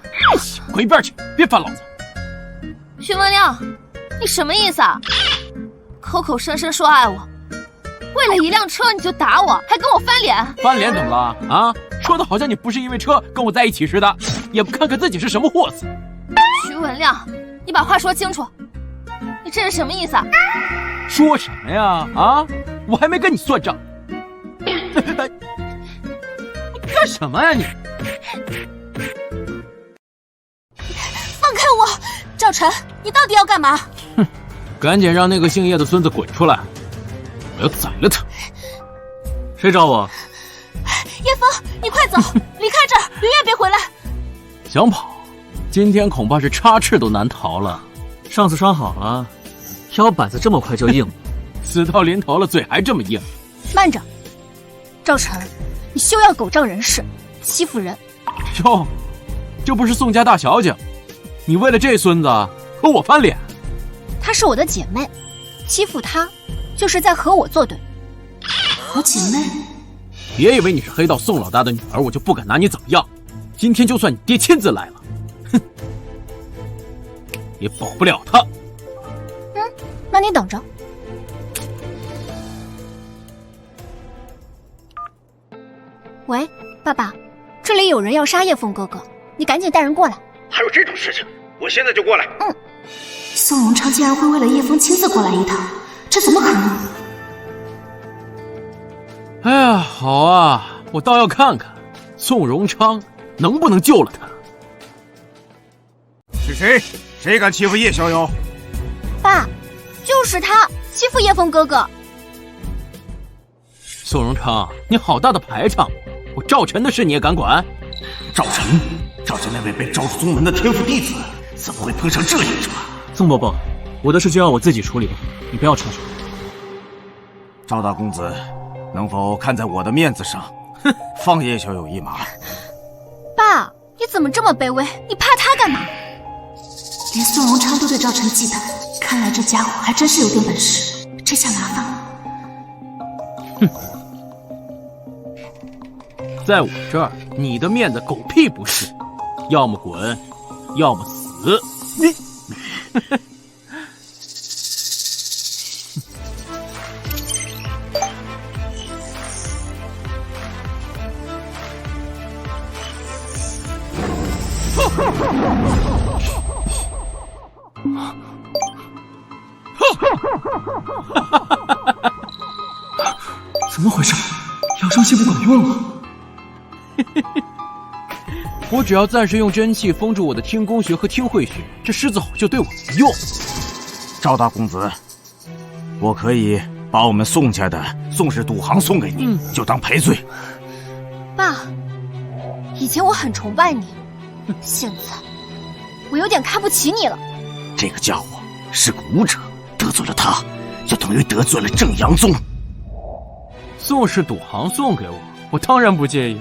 滚一边去，别烦老子！徐文亮，你什么意思啊？口口声声说爱我，为了一辆车你就打我，还跟我翻脸？翻脸怎么了啊？说的好像你不是因为车跟我在一起似的，也不看看自己是什么货色。徐文亮，你把话说清楚，你这是什么意思啊？说什么呀？啊，我还没跟你算账。你干什么呀你？放开我！赵晨，你到底要干嘛？哼，赶紧让那个姓叶的孙子滚出来，我要宰了他！谁找我？叶枫，你快走，离开这儿，永远别回来！想跑，今天恐怕是插翅都难逃了。上次伤好了，腰板子这么快就硬了？死到临头了，嘴还这么硬？慢着，赵晨，你休要狗仗人势，欺负人！哟，这不是宋家大小姐，你为了这孙子和我翻脸？她是我的姐妹，欺负她就是在和我作对。好姐妹？别以为你是黑道宋老大的女儿，我就不敢拿你怎么样。今天就算你爹亲自来了，哼，也保不了他。那你等着。喂，爸爸，这里有人要杀叶枫哥哥，你赶紧带人过来。还有这种事情？我现在就过来。宋荣昌竟然会为了叶枫亲自过来一趟，这怎么可能？哎呀，好啊，我倒要看看宋荣昌能不能救了他。是谁？谁敢欺负叶逍遥？爸，就是他欺负叶枫哥哥。宋荣昌，你好大的排场！我赵晨的事你也敢管？赵晨那位被招入宗门的天赋弟子，怎么会碰上这一茬？宋伯伯，我的事就要我自己处理吧，你不要插手。赵大公子，能否看在我的面子上，放叶逍遥一马？爸，你怎么这么卑微？你怕他干嘛？连宋荣昌都对赵晨忌惮，看来这家伙还真是有点本事，这下麻烦了。在我这儿，你的面子狗屁不是，要么滚，要么死。你，怎么回事？养生气不管用了。我只要暂时用真气封住我的听宫穴和听会穴，这狮子吼就对我没用。赵大公子，我可以把我们宋家的宋氏赌行送给你，就当赔罪。爸，以前我很崇拜你，现在我有点看不起你了。这个家伙是个武者，得罪了他，就等于得罪了正阳宗。宋氏赌行送给我，我当然不介意，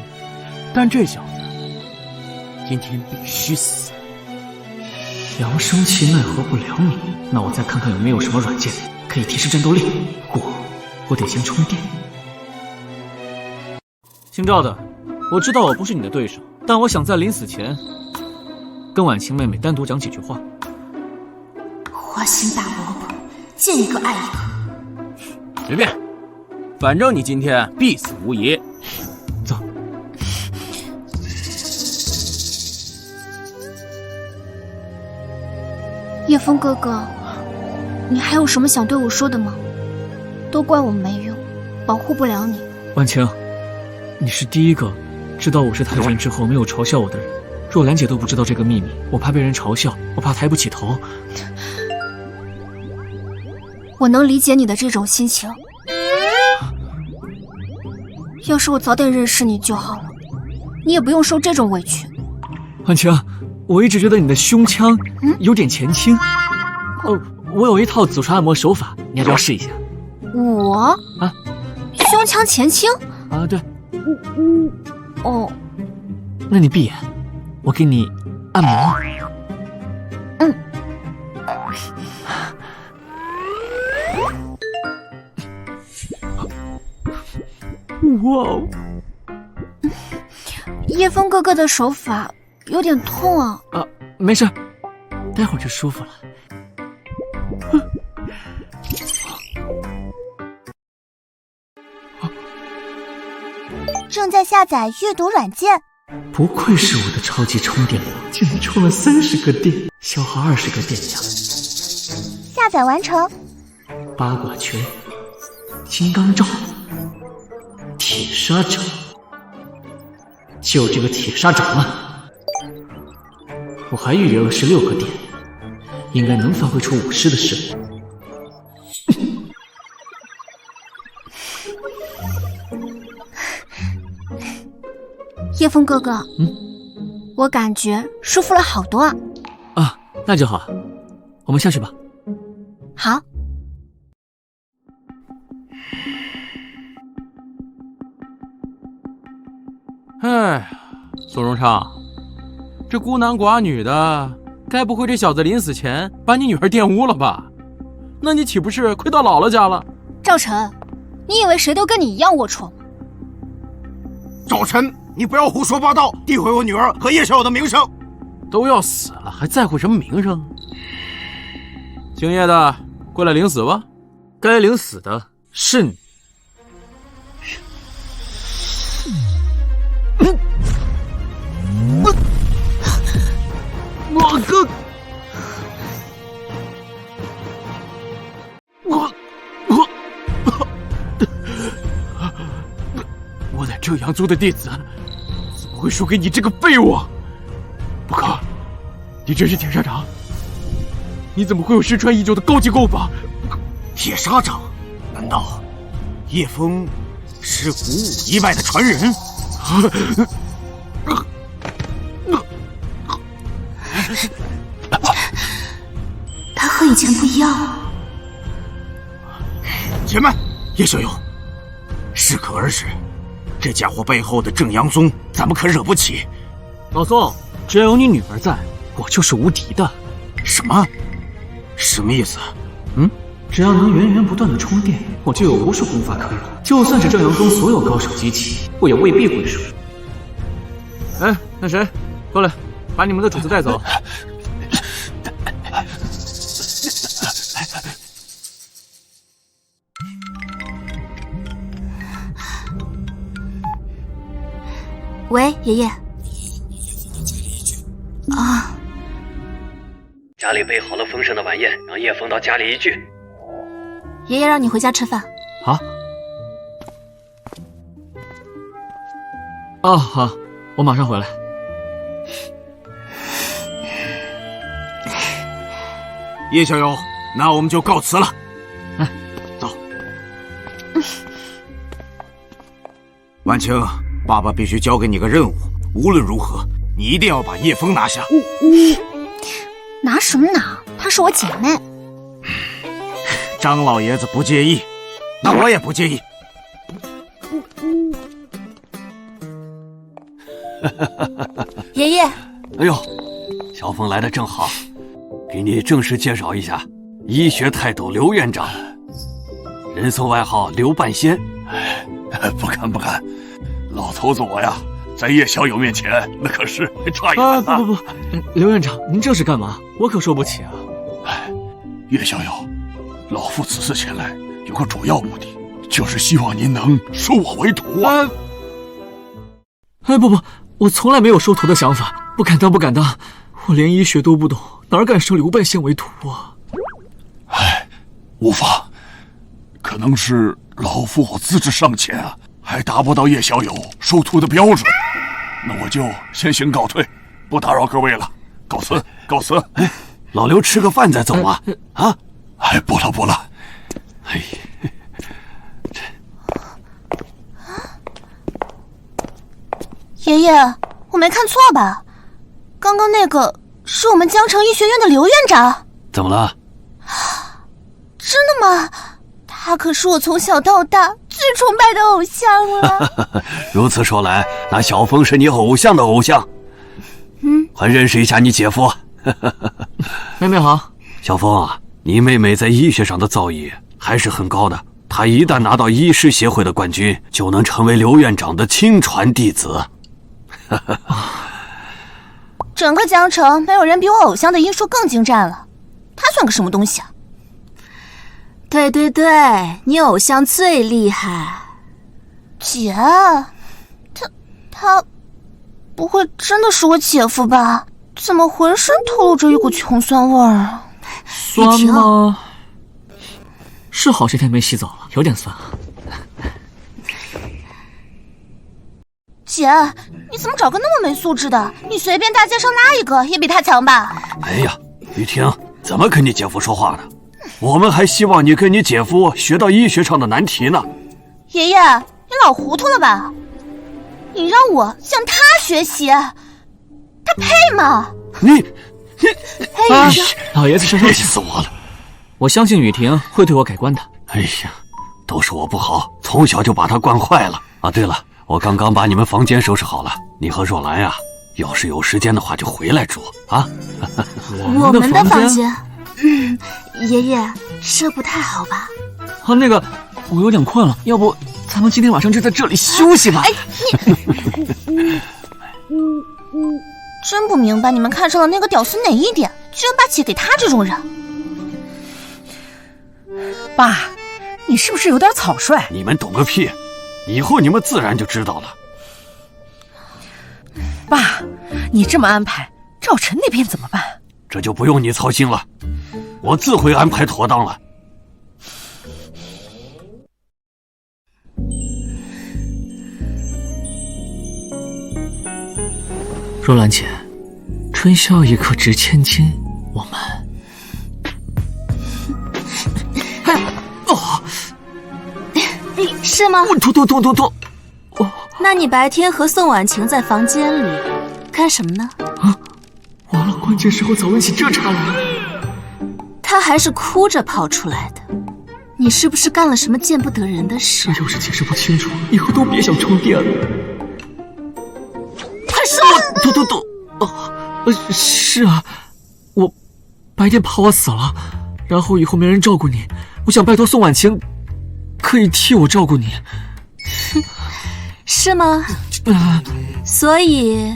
但这小子今天必须死。阳生气奈何不了你，那我再看看有没有什么软件可以提升战斗力。不过我得先充电。姓赵的，我知道我不是你的对手，但我想在临死前跟婉晴妹妹单独讲几句话。花心大萝卜，见一个爱一个。随便，反正你今天必死无疑。走。叶枫哥哥，你还有什么想对我说的吗？都怪我没用，保护不了你。婉晴，你是第一个知道我是太监之后没有嘲笑我的人。若兰姐都不知道这个秘密，我怕被人嘲笑，我怕抬不起头。我能理解你的这种心情。要是我早点认识你就好了，你也不用受这种委屈。婉晴，我一直觉得你的胸腔有点前倾。我有一套祖传按摩手法，你要不要试一下？我啊，胸腔前倾啊，对。哦，那你闭眼，我给你按摩。哇哦！叶枫哥哥的手法有点痛啊。没事，待会儿就舒服了。正在下载阅读软件。不愧是我的超级充电宝，竟然充了30个电，消耗20个电量。下载完成。八卦拳、金刚罩、铁砂掌，就这个铁砂掌了。我还预约了16个点，应该能发挥出武师的实力。叶枫哥哥，我感觉舒服了好多啊。啊，那就好，我们下去吧。好。哎，宋荣昌，这孤男寡女的，该不会这小子临死前把你女儿玷污了吧？那你岂不是亏到姥姥家了？赵晨，你以为谁都跟你一样龌龊吗？赵晨，你不要胡说八道，诋毁我女儿和叶逍遥的名声。都要死了，还在乎什么名声？姓叶的，过来领死吧。该领死的是你。我哥，我在正阳宗的弟子，怎么会输给你这个废物？不可，你真是铁砂掌？你怎么会有失传已久的高级功法？铁砂掌？难道叶枫是古武一脉的传人？他和以前不一样了。且慢，叶小友，适可而止。这家伙背后的正阳宗，咱们可惹不起。老宋，只要有你女儿在，我就是无敌的。什么？什么意思？只要能源源不断的充电，我就有无数功法可用。就算是正阳宗所有高手集齐，我也未必会输。哎，那谁，过来，把你们的主子带走。喂，爷爷。啊。家里备好了丰盛的晚宴，让叶枫到家里一聚。爷爷让你回家吃饭。好。哦，好，我马上回来。叶小友，那我们就告辞了。哎，走。晚清，爸爸必须交给你个任务，无论如何，你一定要把叶枫拿下。拿什么拿？她是我姐妹。张老爷子不介意，那我也不介意。爷爷，哎呦，小枫来的正好，给你正式介绍一下，医学泰斗刘院长，人送外号刘半仙。不敢，老头子我呀，在叶小友面前那可是差一点了。不，刘院长，您这是干嘛？我可受不起啊！叶小友，老夫此次前来有个主要目的，就是希望您能收我为徒啊！不，我从来没有收徒的想法，不敢当，我连医学都不懂，哪敢收刘半仙为徒啊？无妨，可能是老夫我资质尚浅啊，还达不到叶小友收徒的标准，那我就先行告退，不打扰各位了，告辞。老刘吃个饭再走啊！不了。爷爷，我没看错吧？刚刚那个是我们江城医学院的刘院长。怎么了？真的吗？他可是我从小到大最崇拜的偶像了。如此说来，那小枫是你偶像的偶像。还认识一下你姐夫。妹妹好。小枫啊，你妹妹在医学上的造诣还是很高的，她一旦拿到医师协会的冠军，就能成为刘院长的亲传弟子。整个江城没有人比我偶像的医术更精湛了，他算个什么东西啊？对，你偶像最厉害。姐，他不会真的是我姐夫吧？怎么浑身透露着一股穷酸味儿啊？酸吗？是好些天没洗澡了，有点酸啊。姐，你怎么找个那么没素质的？你随便大街上拉一个也比他强吧？哎呀，雨婷，怎么跟你姐夫说话呢？我们还希望你跟你姐夫学到医学上的难题呢。爷爷，你老糊涂了吧？你让我向他学习，他配吗？你，老爷子生气死我了！我相信雨婷会对我改观的。哎呀，都是我不好，从小就把她惯坏了啊！对了，我刚刚把你们房间收拾好了，你和若兰呀，要是有时间的话就回来住啊。我们的房间，爷爷，这不太好吧？那个，我有点困了，要不咱们今天晚上就在这里休息吧？真不明白你们看上了那个屌丝哪一点，居然把姐给他这种人。爸，你是不是有点草率？你们懂个屁！以后你们自然就知道了。爸，你这么安排，赵晨那边怎么办？这就不用你操心了，我自会安排妥当了。若兰姐，春宵一刻值千金，我们……是吗？痛！那你白天和宋婉晴在房间里干什么呢？啊！完了，关键时候早问起这茬来了。他还是哭着跑出来的，你是不是干了什么见不得人的事？这要是解释不清楚，以后都别想充电了。快说！是啊，我白天怕我死了，然后以后没人照顾你，我想拜托宋婉晴，可以替我照顾你。是吗？所以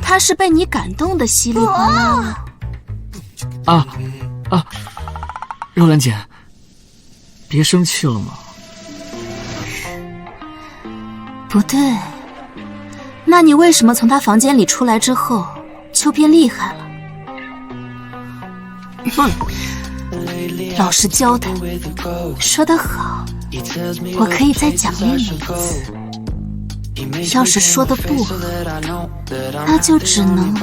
他是被你感动的稀里哗啦了。若兰姐，别生气了嘛。不对，那你为什么从他房间里出来之后就变厉害了？老实交代。说得好，我可以再奖励你一次。要是说的不好，那就只能……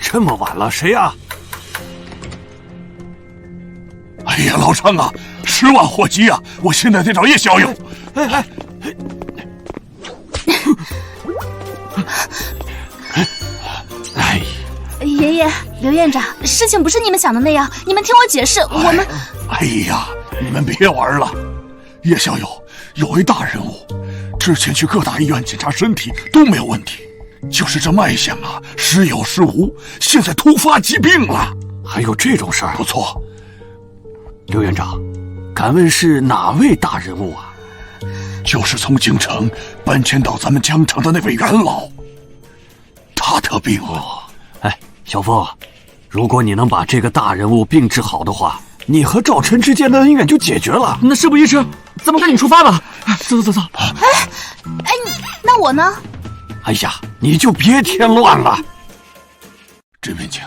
这么晚了，谁呀？哎呀，老张啊，10万火急啊！我现在得找叶小友。爷爷，刘院长，事情不是你们想的那样，你们听我解释，我们……哎呀，你们别玩了。叶小友有一大人物，之前去各大医院检查身体都没有问题，就是这脉象啊，时有时无，现在突发疾病了。还有这种事儿？不错。刘院长，敢问是哪位大人物啊？就是从京城搬迁到咱们江城的那位元老，他得病了。哎，小凤，如果你能把这个大人物病治好的话，你和赵晨之间的恩怨就解决了。那事不宜迟，咱们赶紧出发吧！走。那我呢？哎呀，你就别添乱了。这边请。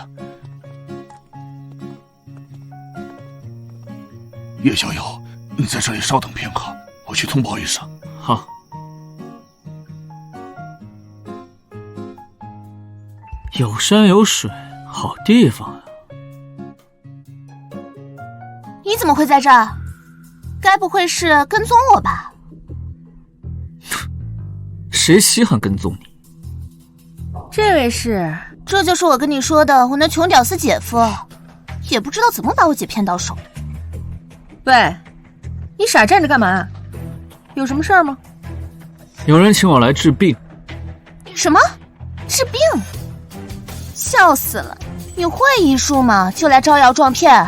叶小友，你在这里稍等片刻，我去通报医生。好。有山有水，好地方啊！你怎么会在这儿？该不会是跟踪我吧？谁稀罕跟踪你？这位是……这就是我跟你说的我那穷屌丝姐夫，也不知道怎么把我姐骗到手。喂，你傻站着干嘛？有什么事儿吗？有人请我来治病。什么？治病？笑死了！你会医术吗？就来招摇撞骗？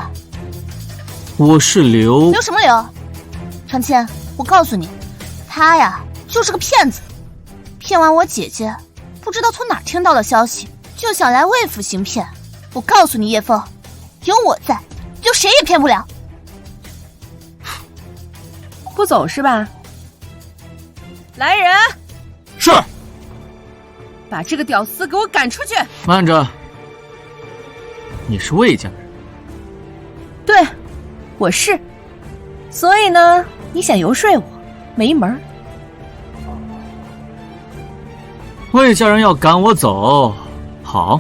我是刘什么刘？长青，我告诉你，他呀就是个骗子，骗完我姐姐，不知道从哪儿听到了消息，就想来魏府行骗。我告诉你，叶枫，有我在，就谁也骗不了。不走是吧？来人！是。把这个屌丝给我赶出去！慢着，你是魏家人？对，我是。所以呢，你想游说我，没门。魏家人要赶我走，好，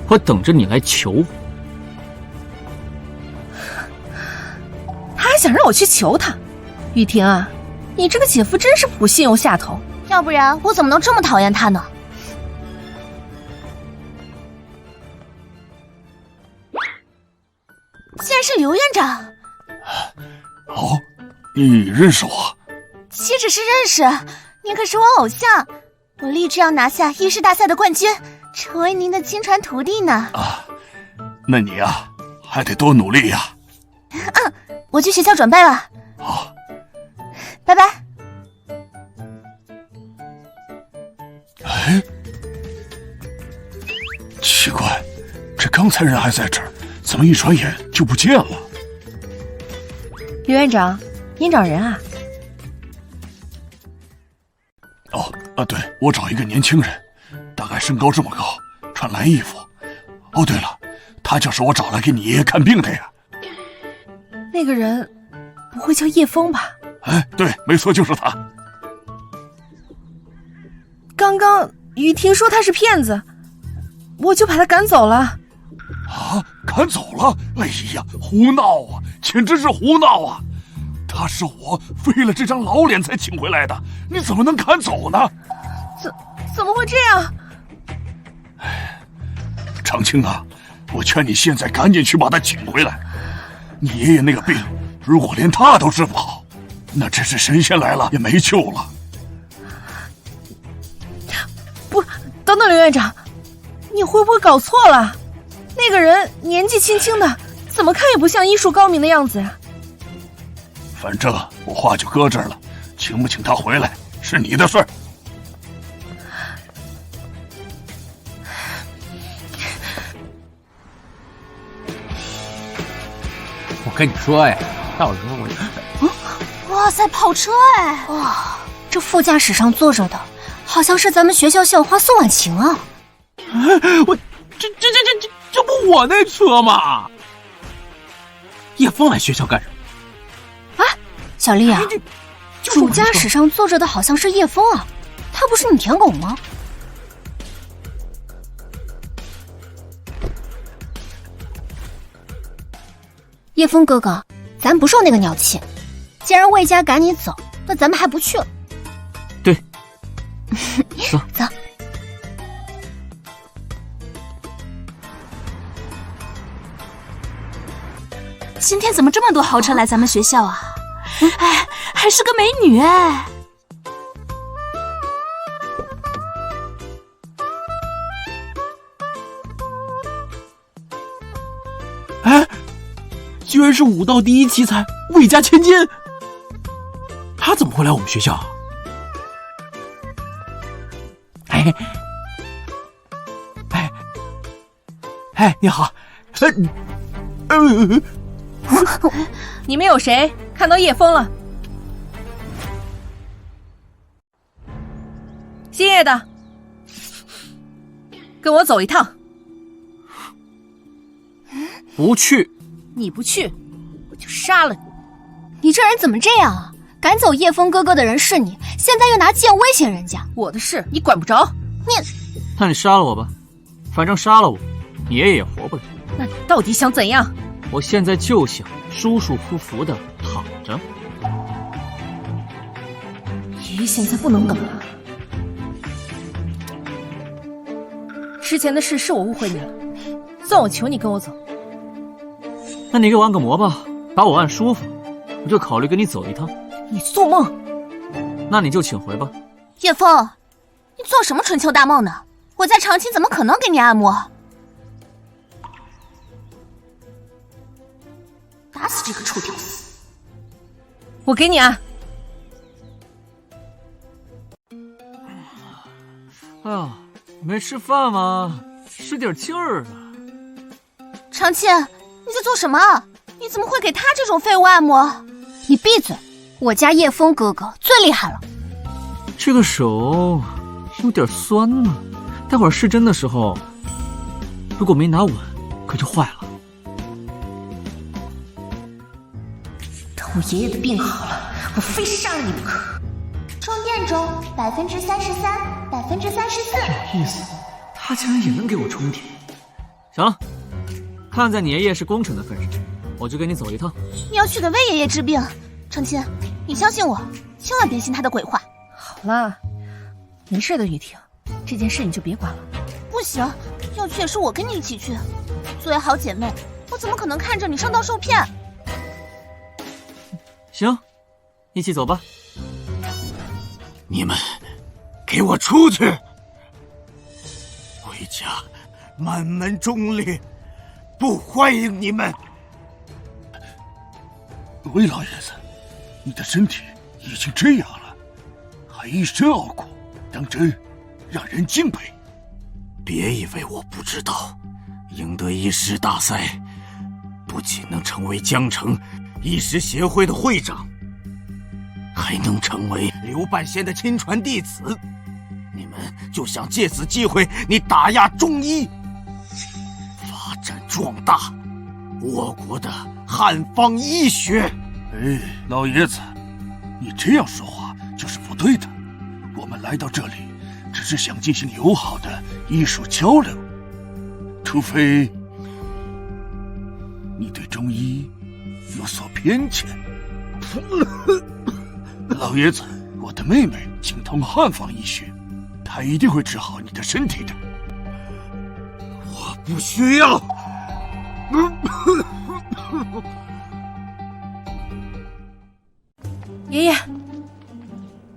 我等着你来求我。他还想让我去求他？雨婷啊，你这个姐夫真是不信用下头，要不然我怎么能这么讨厌他呢？竟然是刘院长！哦，你认识我？岂止是认识，您可是我偶像，我立志要拿下医师大赛的冠军，成为您的亲传徒弟呢。啊，那你啊，还得多努力呀。我去学校准备了。好，拜拜。哎，刚才人还在这儿，怎么一转眼就不见了？刘院长，您找人啊？对，我找一个年轻人，大概身高这么高，穿蓝衣服。哦，对了，他就是我找来给你爷爷看病的呀。那个人不会叫叶枫吧？哎，对，没错，就是他。刚刚雨婷说他是骗子，我就把他赶走了。啊，赶走了？哎呀，胡闹啊，简直是胡闹啊！他是我为了这张老脸才请回来的，你怎么能赶走呢？怎么会这样？长青啊，我劝你现在赶紧去把他请回来。你爷爷那个病，如果连他都治不好，那真是神仙来了也没救了。不，等等，刘院长，你会不会搞错了？那个人年纪轻轻的，怎么看也不像医术高明的样子呀。反正我话就搁这儿了，请不请他回来是你的事儿。我跟你说呀，到时候我……哇塞，跑车哎！哇，这副驾驶上坐着的，好像是咱们学校校花宋婉晴啊！我这不我那车吗？叶枫来学校干什么？啊，小丽啊，主驾驶上坐着的好像是叶枫啊，他不是你舔狗吗？叶枫哥哥，咱不受那个鸟气。既然魏家赶你走，那咱们还不去了。对，走走。今天怎么这么多豪车来咱们学校啊？哎，还是个美女哎！哎，居然是武道第一奇才魏家千金，他怎么会来我们学校啊？哎，你好，你们有谁看到叶枫了？姓叶的，跟我走一趟。不去。你不去，我就杀了你！你这人怎么这样啊？赶走叶枫哥哥的人是你，现在又拿剑威胁人家，我的事你管不着。那你杀了我吧，反正杀了我，你爷爷也活不了。那你到底想怎样？我现在就想舒舒服服的躺着。爷爷现在不能等了。之前的事是我误会你了，算我求你跟我走。那你给我按个摩吧，把我按舒服，我就考虑跟你走一趟。你做梦！那你就请回吧。叶枫，你做什么春秋大梦呢？我家长青怎么可能给你按摩？打死这个臭屌丝！我给你按。哎呀，没吃饭吗？使点劲儿啊！长青，你在做什么？你怎么会给他这种废物按摩？你闭嘴！我家叶枫哥哥最厉害了。这个手有点酸呢，待会儿试针的时候，如果没拿稳，可就坏了。等我爷爷的病好了，我非杀了你不可。充电中33%、34%。意思，他竟然也能给我充电。行了，看在你爷爷是功臣的份上，我就跟你走一趟。你要去给魏爷爷治病，长青，你相信我，千万别信他的鬼话。好了，没事的，雨婷，这件事你就别管了。不行，要去也是我跟你一起去。作为好姐妹，我怎么可能看着你上当受骗？行，一起走吧。你们给我出去！魏家满门忠烈，不欢迎你们。魏老爷子，你的身体已经这样了，还一身傲骨，当真让人敬佩。别以为我不知道，赢得医师大赛，不仅能成为江城医师协会的会长，还能成为刘半仙的亲传弟子。你们就想借此机会，你打压中医，发展壮大我国的汉方医学。哎，老爷子，你这样说话就是不对的。我们来到这里，只是想进行友好的艺术交流，除非你对中医有所偏见。老爷子，我的妹妹精通汉方医学，她一定会治好你的身体的。我不需要。爷爷，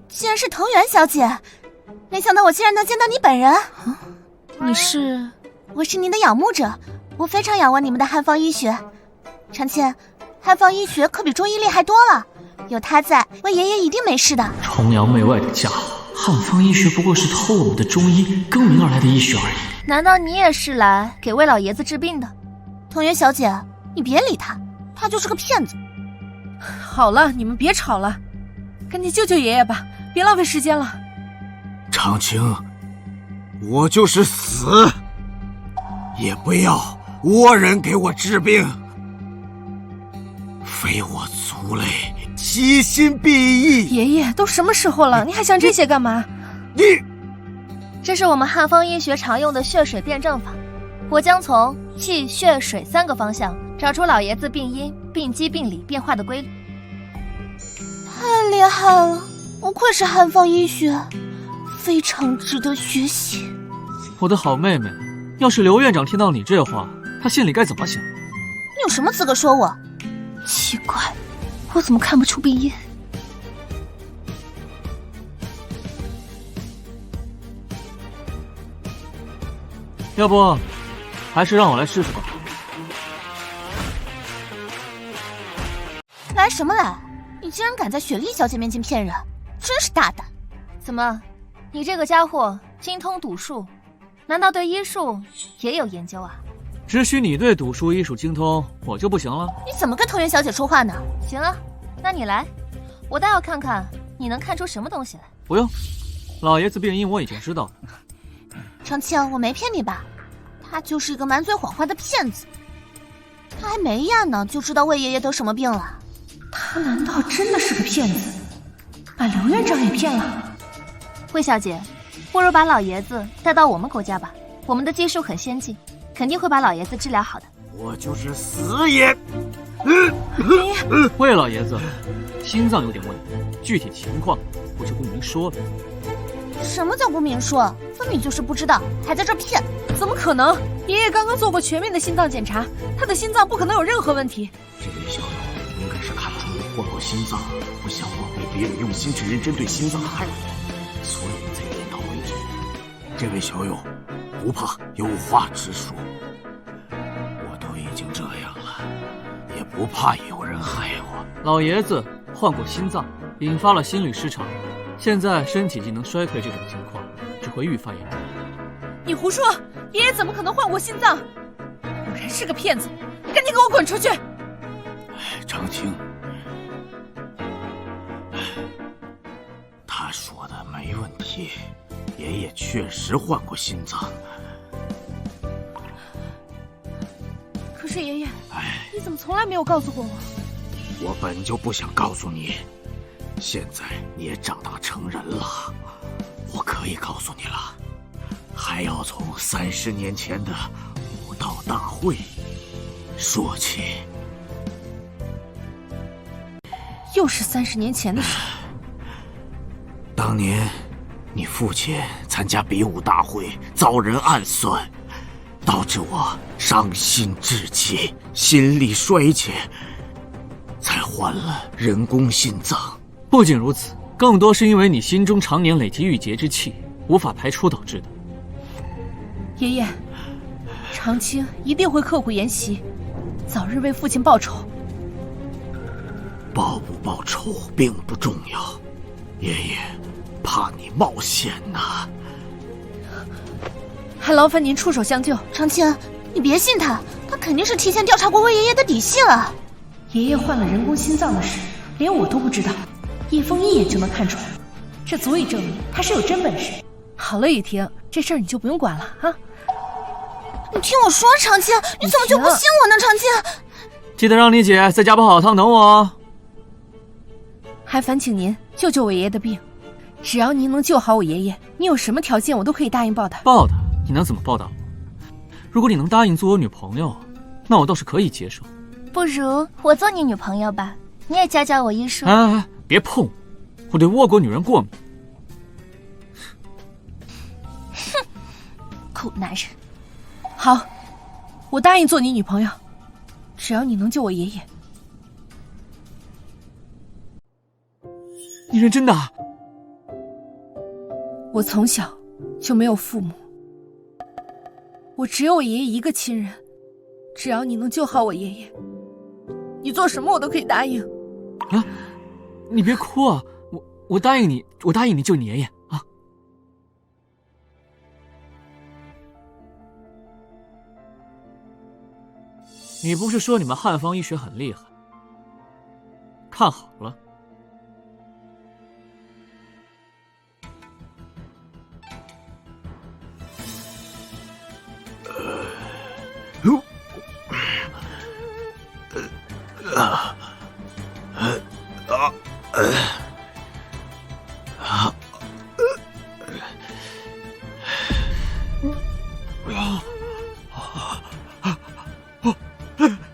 竟然是藤原小姐，没想到我竟然能见到你本人。你是？我是您的仰慕者，我非常仰望你们的汉方医学。长青，汉方医学可比中医厉害多了，有他在，我爷爷一定没事的。崇洋媚外的家伙，汉方医学不过是偷我们的中医更名而来的医学而已。难道你也是来给魏老爷子治病的？藤原小姐，你别理他，他就是个骗子。好了，你们别吵了，赶紧救救爷爷吧，别浪费时间了。长青，我就是死，也不要倭人给我治病，非我族类，其心必异。爷爷，都什么时候了，你还想这些干嘛？这是我们汉方医学常用的血水辩证法，我将从气、血、水3个方向找出老爷子病因、病机、病理变化的规律。太厉害了，不愧是汉方医学，非常值得学习。我的好妹妹，要是刘院长听到你这话，他心里该怎么想？你有什么资格说我？奇怪，我怎么看不出病因？要不，还是让我来试试吧。来什么来？你竟然敢在雪莉小姐面前骗人，真是大胆！怎么，你这个家伙精通赌术，难道对医术也有研究啊？只许你对赌术医术精通，我就不行了？你怎么跟藤原小姐说话呢？行啊，那你来，我倒要看看你能看出什么东西来。不用，老爷子病因我已经知道了。长青，我没骗你吧？他就是一个满嘴谎话的骗子。他还没验呢，就知道魏爷爷得什么病了。他难道真的是个骗子，把刘院长也骗了？魏小姐，不如把老爷子带到我们国家吧，我们的技术很先进，肯定会把老爷子治疗好的。我就是死也。魏老爷子，心脏有点问题，具体情况我就不明说了。什么叫不明说？分明就是不知道，还在这骗。怎么可能？爷爷刚刚做过全面的心脏检查，他的心脏不可能有任何问题。这位小友应该是看出我患过心脏，不想枉费别人用心去认真对心脏害我，所以才点到为止。这位小友不怕有话直说，我都已经这样了，也不怕有人害我。老爷子患过心脏，引发了心律失常，现在身体机能衰退，这种情况只会愈发严重。你胡说！爷爷怎么可能患过心脏？果然是个骗子！你赶紧给我滚出去！长青，他说的没问题，爷爷确实患过心脏。可是爷爷，你怎么从来没有告诉过我？我本就不想告诉你，现在你也长大成人了，我可以告诉你了。还要从30年前的武道大会说起。又是30年前的事。当年你父亲参加比武大会遭人暗算，导致我伤心至极，心力衰竭，才换了人工心脏。不仅如此，更多是因为你心中常年累积郁结之气，无法排出导致的。爷爷，长青一定会刻苦研习，早日为父亲报仇。报不报仇并不重要，爷爷怕你冒险呐。还劳烦您出手相救。长青，你别信他，他肯定是提前调查过魏爷爷的底细了。爷爷换了人工心脏的事，连我都不知道，叶枫一眼就能看出来，这足以证明他是有真本事。好了，雨婷，这事儿你就不用管了啊。你听我说，长青，你怎么就不信我呢？长青，记得让你姐在家煲好汤等我哦。还烦请您救救我爷爷的病，只要您能救好我爷爷，你有什么条件我都可以答应报答。报答？你能怎么报答我？如果你能答应做我女朋友，那我倒是可以接受。不如我做你女朋友吧，你也教教我医术。哎，别碰我，我对倭国女人过敏。哼，狗男人。好，我答应做你女朋友，只要你能救我爷爷。你认真的？我从小就没有父母，我只有我爷爷一个亲人，只要你能救好我爷爷，你做什么我都可以答应。啊，你别哭啊！我答应你，我答应你救你爷爷啊！你不是说你们汉方医学很厉害？看好了。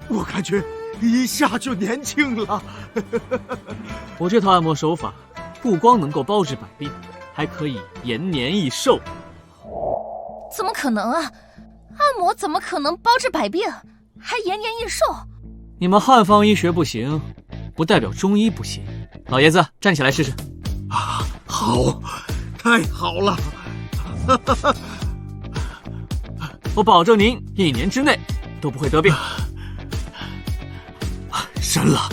我感觉一下就年轻了。我这套按摩手法不光能够包治百病，还可以延年益寿。怎么可能啊？按摩怎么可能包治百病，还延年益寿？你们汉方医学不行，不代表中医不行。老爷子，站起来试试。啊，好，太好了！我保证您1年之内都不会得病。神了，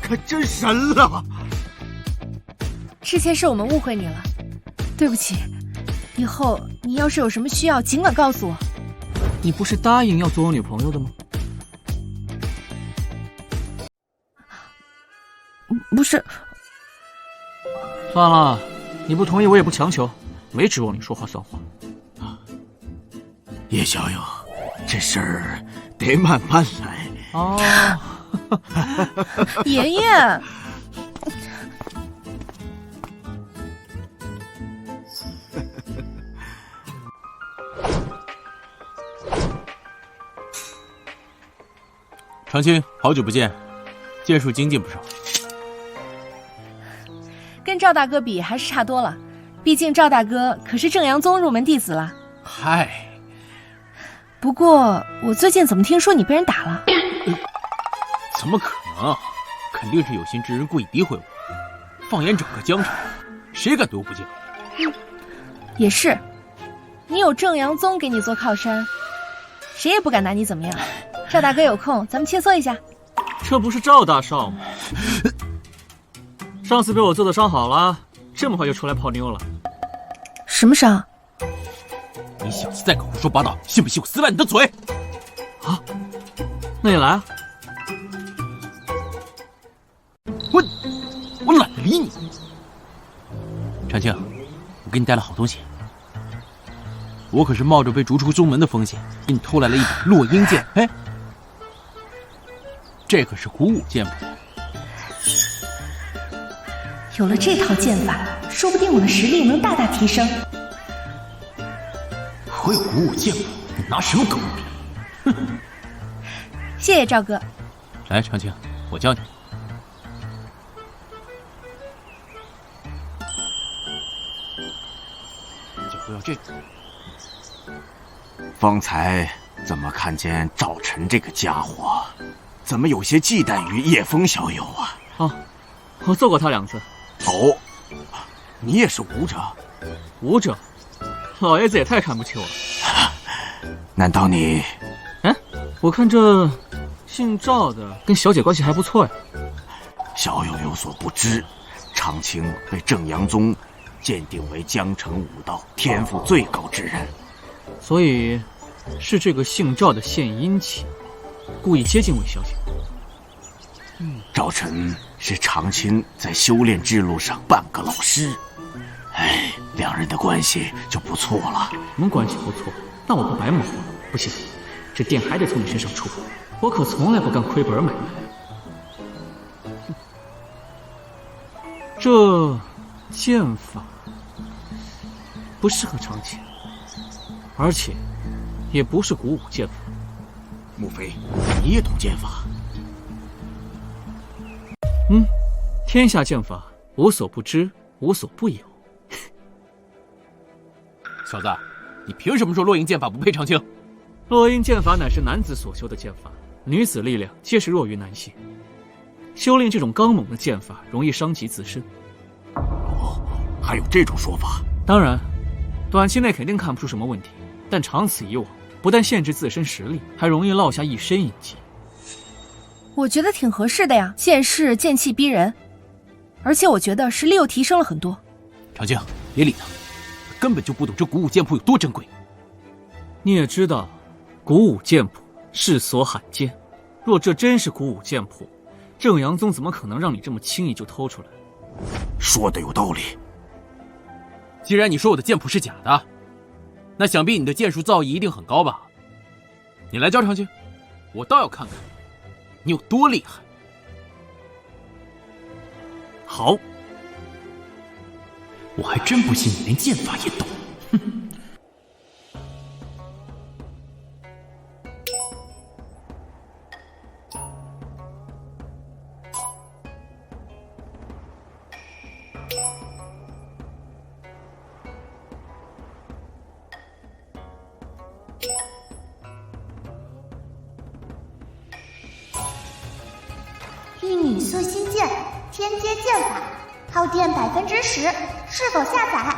可真神了！之前是我们误会你了，对不起。以后你要是有什么需要，尽管告诉我。你不是答应要做我女朋友的吗？不是。算了，你不同意我也不强求，没指望你说话算话。叶小友，这事儿得慢慢来。哦，爷爷。长青，好久不见，剑术精进不少。跟赵大哥比还是差多了，毕竟赵大哥可是正阳宗入门弟子了。嗨，不过我最近怎么听说你被人打了？怎么可能？肯定是有心之人故意诋毁我。放眼整个江城，谁敢对我不敬？也是，你有正阳宗给你做靠山，谁也不敢拿你怎么样。赵大哥有空，咱们切磋一下。这不是赵大少吗？上次被我做的伤好了，这么快就出来泡妞了？什么伤？你小子再敢胡说八道，信不信我撕烂你的嘴？啊，那你来啊！我懒得理你。长青，我给你带了好东西。我可是冒着被逐出宗门的风险，给你偷来了一把落英剑。哎，这可是古武剑谱。有了这套剑法，说不定我的实力能大大提升。我有古武剑谱，你拿什么跟我比？谢谢赵哥。来，长青，我教你。就要这种。方才怎么看见赵晨这个家伙，怎么有些忌惮于叶枫小友啊？啊，我揍过他2次。哦，你也是武者？武者？老爷子也太看不起我了。难道你……哎，我看这姓赵的跟小姐关系还不错呀。小友有所不知，长青被正阳宗鉴定为江城武道天赋最高之人，所以是这个姓赵的献殷勤，故意接近魏小姐。赵晨是长青在修炼之路上半个老师，两人的关系就不错了。我们关系不错，那我可白忙活了。不行，这店还得从你身上出，我可从来不干亏本买卖。这剑法不适合长青，而且也不是古武剑法。莫非你也懂剑法？天下剑法无所不知，无所不有。小子，你凭什么说落英剑法不配长青？落英剑法乃是男子所修的剑法，女子力量皆是弱于男性。修炼这种刚猛的剑法，容易伤及自身。还有这种说法？当然，短期内肯定看不出什么问题，但长此以往，不但限制自身实力，还容易落下一身印记。我觉得挺合适的呀，剑势剑气逼人，而且我觉得实力又提升了很多。长青，别理他，他根本就不懂这古武剑谱有多珍贵。你也知道，古武剑谱世所罕见，若这真是古武剑谱，正阳宗怎么可能让你这么轻易就偷出来？说的有道理。既然你说我的剑谱是假的，那想必你的剑术造诣一定很高吧？你来教长青，我倒要看看你有多厉害。好，我还真不信你连剑法也懂。玉女素心剑，天阶剑法，耗电10%，是否下载？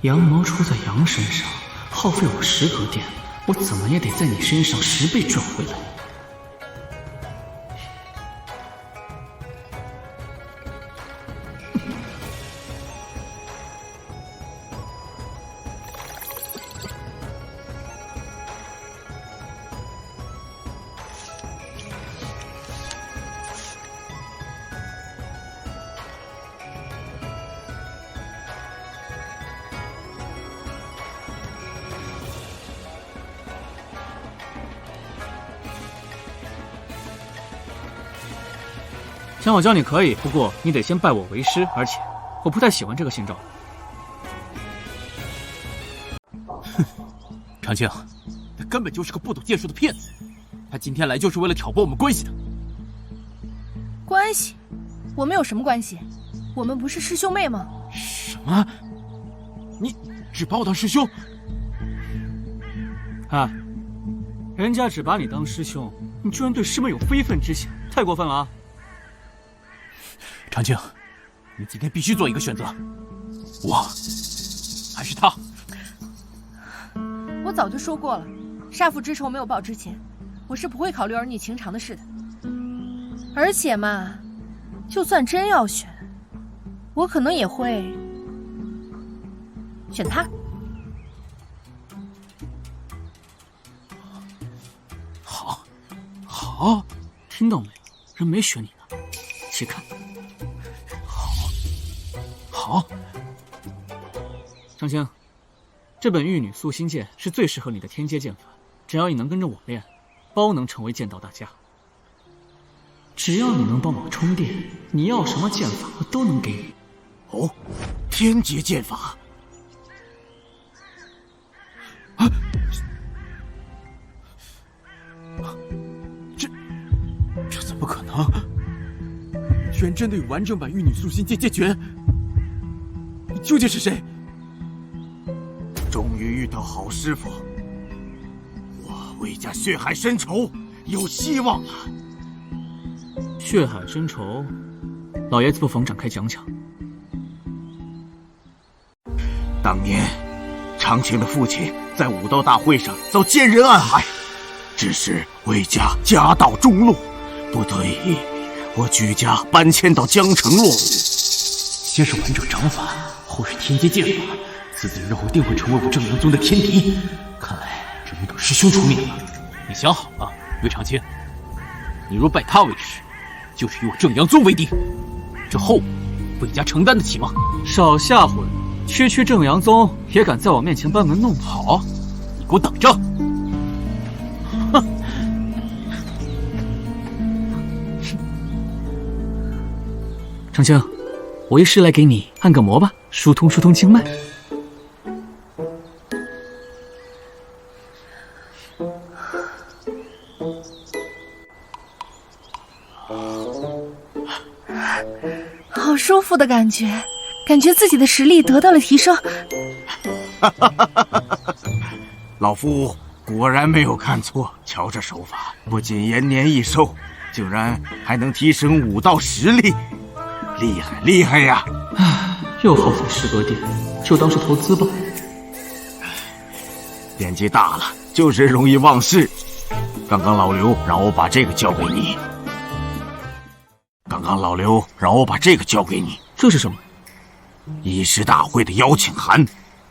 羊毛出在羊身上，耗费我10格电，我怎么也得在你身上10倍赚回来。想我教你可以，不过你得先拜我为师，而且我不太喜欢这个姓赵。哼，长青，他根本就是个不懂剑术的骗子，他今天来就是为了挑拨我们关系的。关系？我们有什么关系？我们不是师兄妹吗？什么？你只把我当师兄？啊，人家只把你当师兄，你居然对师妹有非分之想，太过分了啊！长青，你今天必须做一个选择，我还是他。我早就说过了，杀父之仇没有报之前，我是不会考虑儿女情长的事的。而且嘛，就算真要选，我可能也会选他。好，好，听到没有？人没选你呢，且看。好，长青，这本《玉女素心剑》是最适合你的天阶剑法，只要你能跟着我练，包能成为剑道大家。只要你能帮我充电，你要什么剑法我都能给你。哦，天阶剑法。啊！这怎么可能？居然真的有完整版《玉女素心剑》剑诀！你究竟是谁？终于遇到好师傅，我魏家血海深仇有希望了。血海深仇，老爷子不妨展开讲讲。当年，长青的父亲在武道大会上遭奸人暗害，致使魏家家道中落，不得已，我举家搬迁到江城落户。先是完整掌法，后是天阶剑法，此子日后定会成为我正阳宗的天敌。看来这遇到师兄出面了，你想好了，岳长青，你若拜他为师，就是与我正阳宗为敌，这后果魏家承担得起吗？少吓唬人！区区正阳宗也敢在我面前班门弄斧？你给我等着！哼！长青，我为师来给你按个摩吧，疏通经脉。好舒服的感觉，感觉自己的实力得到了提升。老夫果然没有看错，瞧这手法，不仅延年益寿，竟然还能提升武道实力，厉害呀！又耗费师伯殿，就当是投资吧。年纪大了，就是容易忘事。刚刚老刘让我把这个交给你。这是什么？议事大会的邀请函。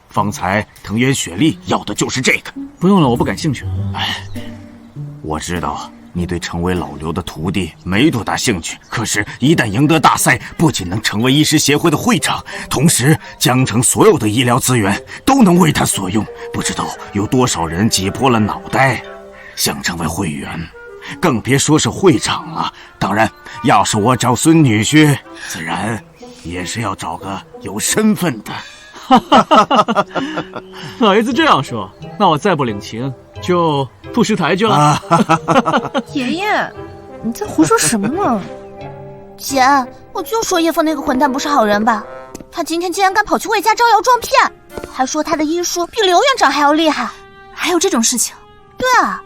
方才藤原雪莉要的就是这个。不用了，我不感兴趣。我知道你对成为老刘的徒弟没多大兴趣，可是，一旦赢得大赛，不仅能成为医师协会的会长，同时江城所有的医疗资源都能为他所用。不知道有多少人挤破了脑袋想成为会员，更别说是会长了。当然，要是我找孙女婿，自然也是要找个有身份的。老爷子这样说，那我再不领情就不识抬举了。爷爷，你在胡说什么呢？姐，我就说叶枫那个混蛋不是好人吧，他今天竟然敢跑去魏家招摇撞骗，还说他的医术比刘院长还要厉害。还有这种事情？对啊，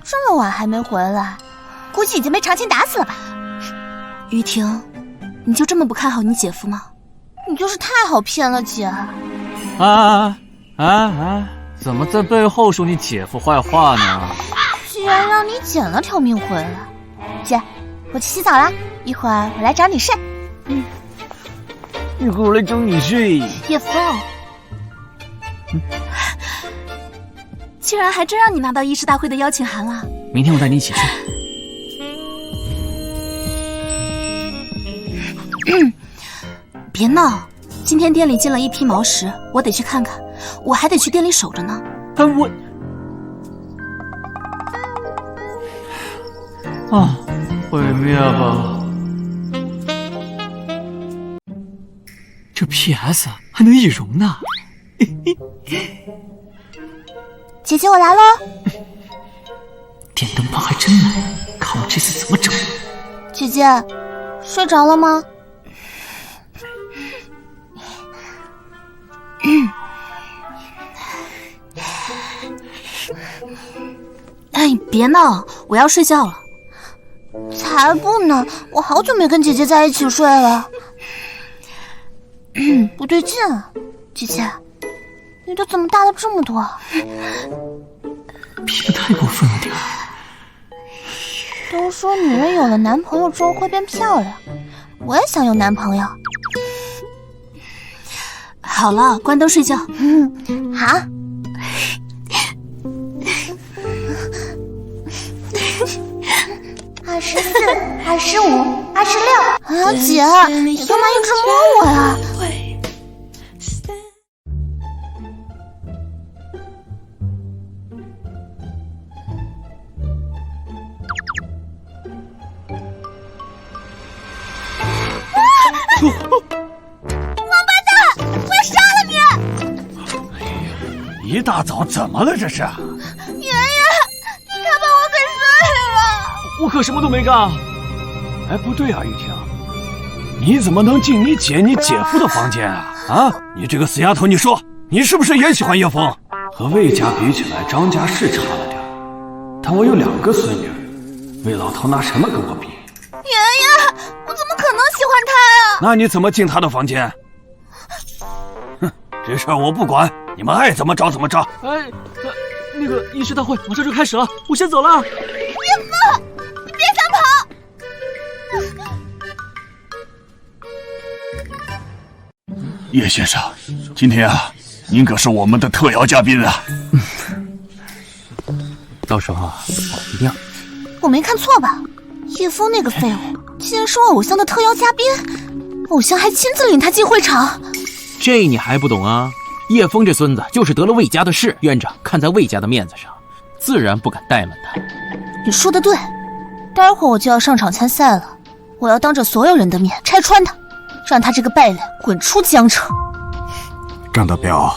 这么晚还没回来，估计已经被长青打死了吧。于婷，你就这么不看好你姐夫吗？你就是太好骗了，姐。怎么在背后说你姐夫坏话呢？居然让你捡了条命回来。姐，我去洗澡了，一会儿我来找你睡。一会儿我来找你睡。叶枫，居然还真让你拿到医师大会的邀请函了。明天我带你一起去。别闹！今天店里进了一批毛石，我得去看看，我还得去店里守着呢。毁灭吧！这 PS 还能易容呢。姐姐，我来喽！电灯泡还真来，看我这次怎么整！姐姐，睡着了吗？哎，别闹，我要睡觉了。才不呢，我好久没跟姐姐在一起睡了。不对劲啊，姐姐，你的怎么大了这么多？变得太过分了点。都说女人有了男朋友之后会变漂亮，我也想有男朋友。好了，关灯睡觉。好。24、25、26。啊，姐，你干嘛一直摸我呀？王八蛋！我要杀了你！一大早怎么了这是？爷爷，他把我给睡了。我可什么都没干。哎，不对啊，玉婷，你怎么能进你姐夫的房间啊？啊，你这个死丫头，你说你是不是也喜欢叶枫？和魏家比起来，张家是差了点，但我有2个孙女，魏老头拿什么跟我比？爷爷，我怎么可能喜欢他呀？那你怎么进他的房间？哼，这事儿我不管，你们爱怎么着怎么着。那个医师大会马上就开始了，我先走了。叶枫，你别想跑！叶先生，今天啊，您可是我们的特邀嘉宾啊。到时候我一定要。我没看错吧？叶枫那个废物，竟然是我偶像的特邀嘉宾，偶像还亲自领他进会场。这你还不懂啊？叶枫这孙子就是得了魏家的势，院长看在魏家的面子上，自然不敢怠慢他。你说的对，待会儿我就要上场参赛了，我要当着所有人的面拆穿他，让他这个败类滚出江城。张德彪，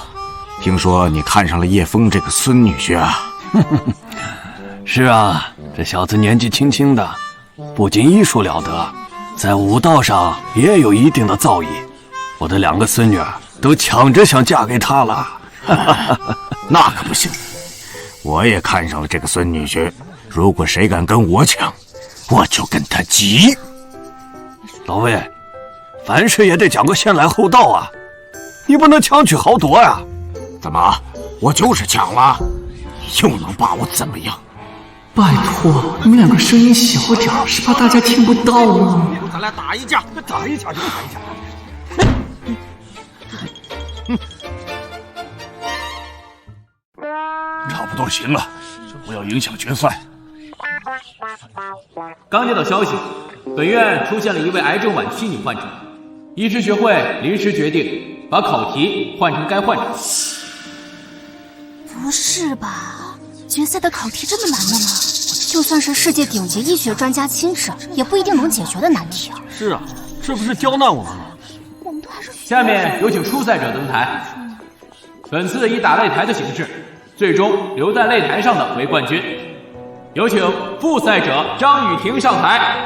听说你看上了叶枫这个孙女婿啊？是啊，这小子年纪轻轻的，不仅医术了得，在武道上也有一定的造诣。我的2个孙女都抢着想嫁给他了。那可不行，我也看上了这个孙女婿，如果谁敢跟我抢，我就跟他急。老魏，凡事也得讲个先来后到啊，你不能强取豪夺呀。怎么，我就是抢了，又能把我怎么样？拜托，你们2个声音小点，是怕大家听不到吗？咱俩打一架，打一架就打一架。差不多行了，不要影响决赛。刚接到消息，本院出现了一位癌症晚期女患者，医师学会临时决定把考题换成该患者。不是吧？决赛的考题这么难的吗？就算是世界顶级医学专家亲审，也不一定能解决的难题啊！是啊，这不是刁难我们吗？下面有请初赛者登台。本次以打擂台的形式，最终留在擂台上的为冠军。有请复赛者张雨婷上台。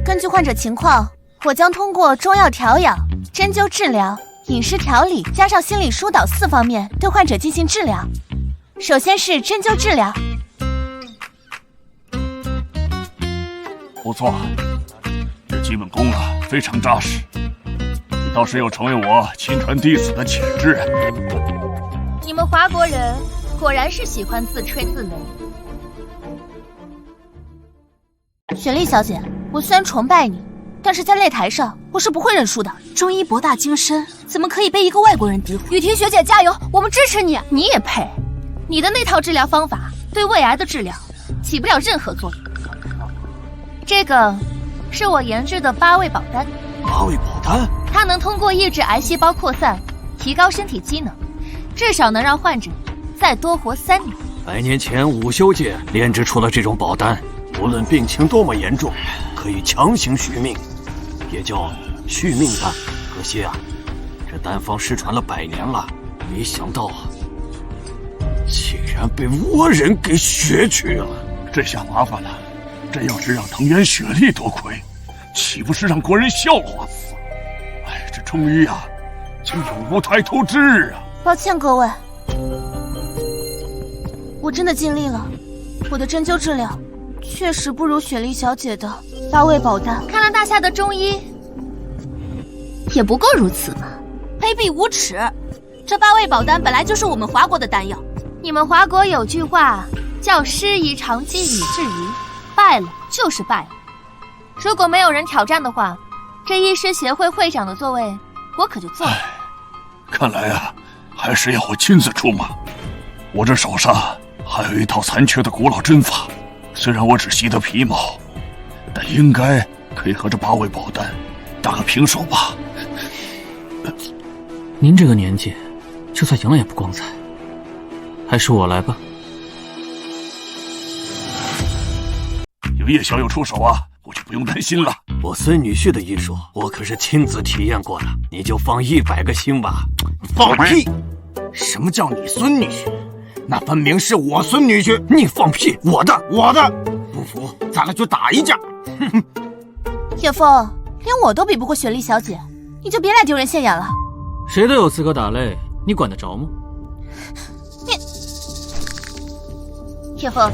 根据患者情况，我将通过中药调养、针灸治疗、饮食调理加上心理疏导4方面对患者进行治疗。首先是针灸治疗。不错，这基本功非常扎实，倒是有成为我亲传弟子的潜质。你们华国人果然是喜欢自吹自擂。雪莉小姐，我虽然崇拜你，但是在擂台上我是不会认输的。中医博大精深，怎么可以被一个外国人诋毁？雨婷学姐加油，我们支持你。你也配？你的那套治疗方法对胃癌的治疗起不了任何作用。这个是我研制的8味保丹。8味保丹？它能通过抑制癌细胞扩散，提高身体机能，至少能让患者再多活3年。100年前武修界炼制出了这种保丹，无论病情多么严重，可以强行续命，也叫续命丹。可惜啊，这丹方失传了100年了，没想到啊，竟然被倭人给学去了。这下麻烦了，这要是让藤原雪莉多亏，岂不是让国人笑话死？哎，这中医啊，就永无抬头之日啊！抱歉各位，我真的尽力了，我的针灸治疗确实不如雪莉小姐的8味保丹。看来大夏的中医也不过如此嘛！卑鄙无耻！这8味保丹本来就是我们华国的丹药。你们华国有句话叫师夷长技以制夷，败了就是败了。如果没有人挑战的话，这医师协会会长的座位我可就坐了。看来啊，还是要我亲自出马。我这手上还有一套残缺的古老针法，虽然我只习得皮毛，但应该可以和这8味保丹打个平手吧。您这个年纪，就算赢了也不光彩。还是我来吧。有叶小友出手啊，我就不用担心了。我孙女婿的医术，我可是亲自体验过的，你就放100个心吧。放屁！什么叫你孙女婿？那分明是我孙女婿！你放屁！我的！不服，咱俩就打一架！叶枫，连我都比不过雪莉小姐，你就别来丢人现眼了。谁都有资格打擂，你管得着吗？叶枫，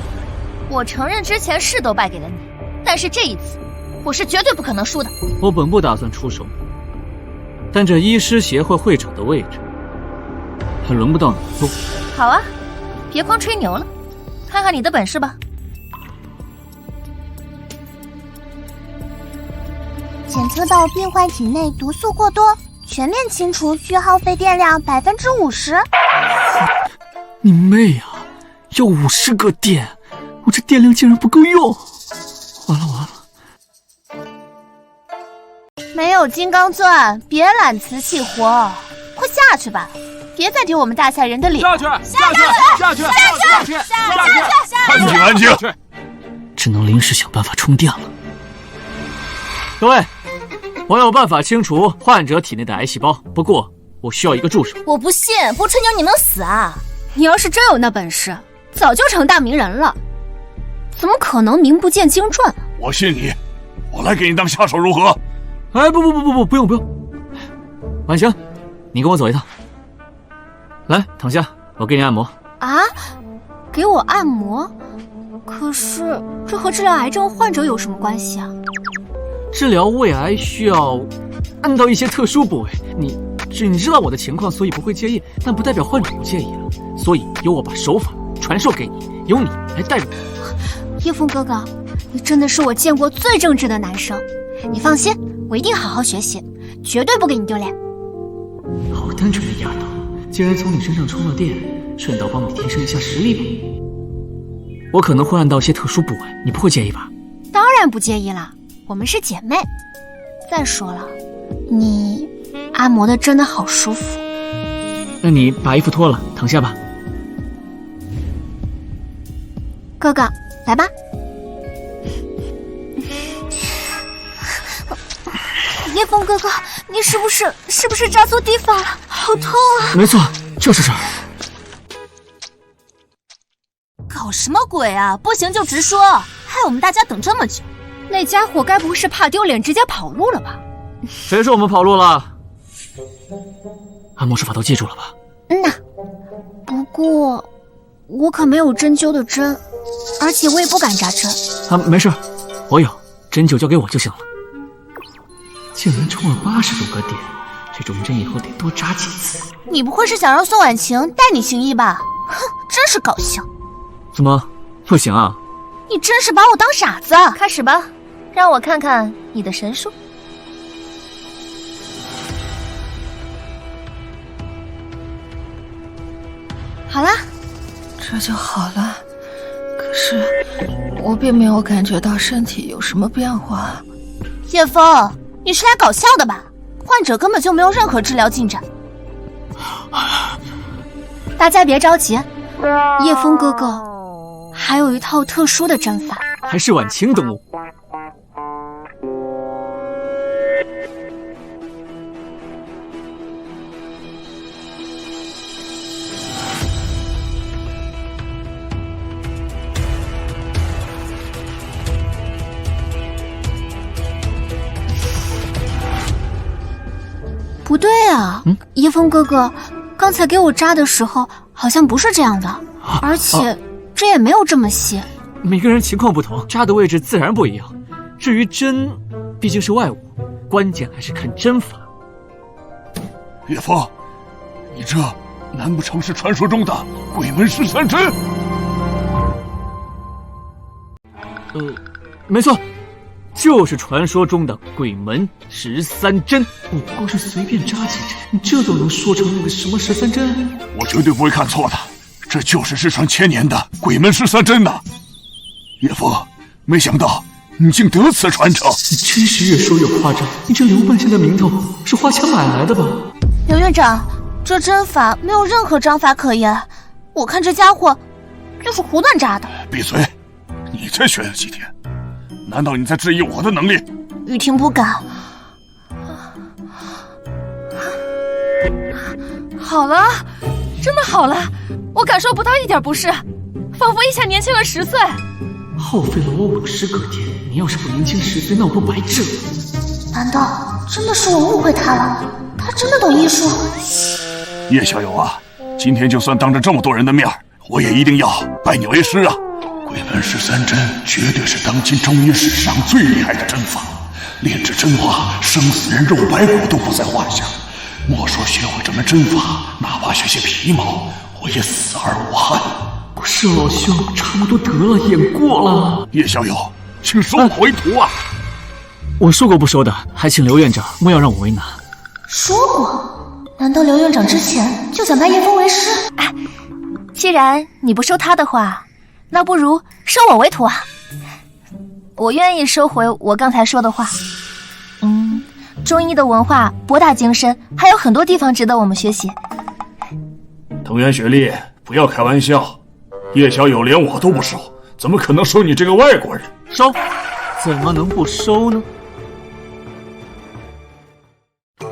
我承认之前是都败给了你，但是这一次我是绝对不可能输的。我本不打算出手，但这医师协会会长的位置还轮不到你坐。好啊，别光吹牛了，看看你的本事吧。检测到病患体内毒素过多，全面清除需耗费电量50%。你妹啊！要50个电，我这电量竟然不够用！完了！没有金刚钻，别揽瓷器活，快下去吧，别再丢我们大夏人的脸！下去！安静！只能临时想办法充电了。各位，我有办法清除患者体内的癌细胞，不过我需要一个助手。我不信，不吹牛你能死啊？你要是真有那本事，早就成大名人了，怎么可能名不见经传？我信你，我来给你当下手如何？哎，不用。婉晴，你跟我走一趟。来，躺下，我给你按摩。啊？给我按摩？可是这和治疗癌症患者有什么关系啊？治疗胃癌需要按到一些特殊部位，你知道我的情况，所以不会介意，但不代表患者不介意了。所以由我把手法传授给你，由你来带着我。叶枫哥哥，你真的是我见过最正直的男生。你放心，我一定好好学习，绝对不给你丢脸。好单纯的丫头，竟然从你身上充了电，顺道帮你提升一下实力吧。我可能会按到一些特殊部位，你不会介意吧？当然不介意啦，我们是姐妹。再说了，你按摩的真的好舒服。那你把衣服脱了，躺下吧。哥哥，来吧。叶枫哥哥，你是不是扎错地方了？好痛啊！没错，就是这儿。搞什么鬼啊！不行就直说，害我们大家等这么久。那家伙该不是怕丢脸直接跑路了吧？谁说我们跑路了？按摩手法都记住了吧？呐，不过我可没有针灸的针，而且我也不敢扎针。啊，没事，我有，针灸交给我就行了。竟然充了80多个点，这种针以后得多扎几次。你不会是想让宋婉晴带你行医吧？哼，真是搞笑。怎么不行啊？你真是把我当傻子。开始吧，让我看看你的神术。好啦，这就好了。可是我并没有感觉到身体有什么变化。叶枫，你是来搞笑的吧？患者根本就没有任何治疗进展。大家别着急，叶枫哥哥还有一套特殊的针法。还是婉晴懂我。不对啊，叶枫哥哥，刚才给我扎的时候好像不是这样的，而且这也没有这么细。每个人情况不同，扎的位置自然不一样。至于针，毕竟是外物，关键还是看针法。叶枫，你这难不成是传说中的鬼门13针？没错，就是传说中的鬼门13针。我不过是随便扎几针，你这都能说成那个什么13针？我绝对不会看错的，这就是失传千年的鬼门13针呐！叶枫，没想到你竟得此传承。你真是越说越夸张，你这刘半仙的名头是花钱买来的吧？刘院长，这针法没有任何章法可言，我看这家伙就是胡乱扎的。闭嘴！你才学了几天？难道你在质疑我的能力？雨婷不敢。好了，真的好了，我感受不到一点不适，仿佛一下年轻了10岁。耗费了我50个点，你要是不年轻10岁，那我不白治了。难道真的是我误会他了？他真的懂医术？叶小友啊，今天就算当着这么多人的面，我也一定要拜你为师啊！鬼门13针绝对是当今中医史上最厉害的针法，炼制针法，生死人肉白骨都不在话下。莫说学会这门针法，哪怕学些皮毛，我也死而无憾。不是老兄，差不多得了，演过了。叶小友，请收回徒啊！我说过不收的，还请刘院长莫要让我为难。说过，难道刘院长之前就想拜叶枫为师？哎，既然你不收他的话，那不如收我为徒啊！我愿意收回我刚才说的话。中医的文化博大精深，还有很多地方值得我们学习。藤原雪莉，不要开玩笑，叶小友连我都不收，怎么可能收你这个外国人？收？怎么能不收呢？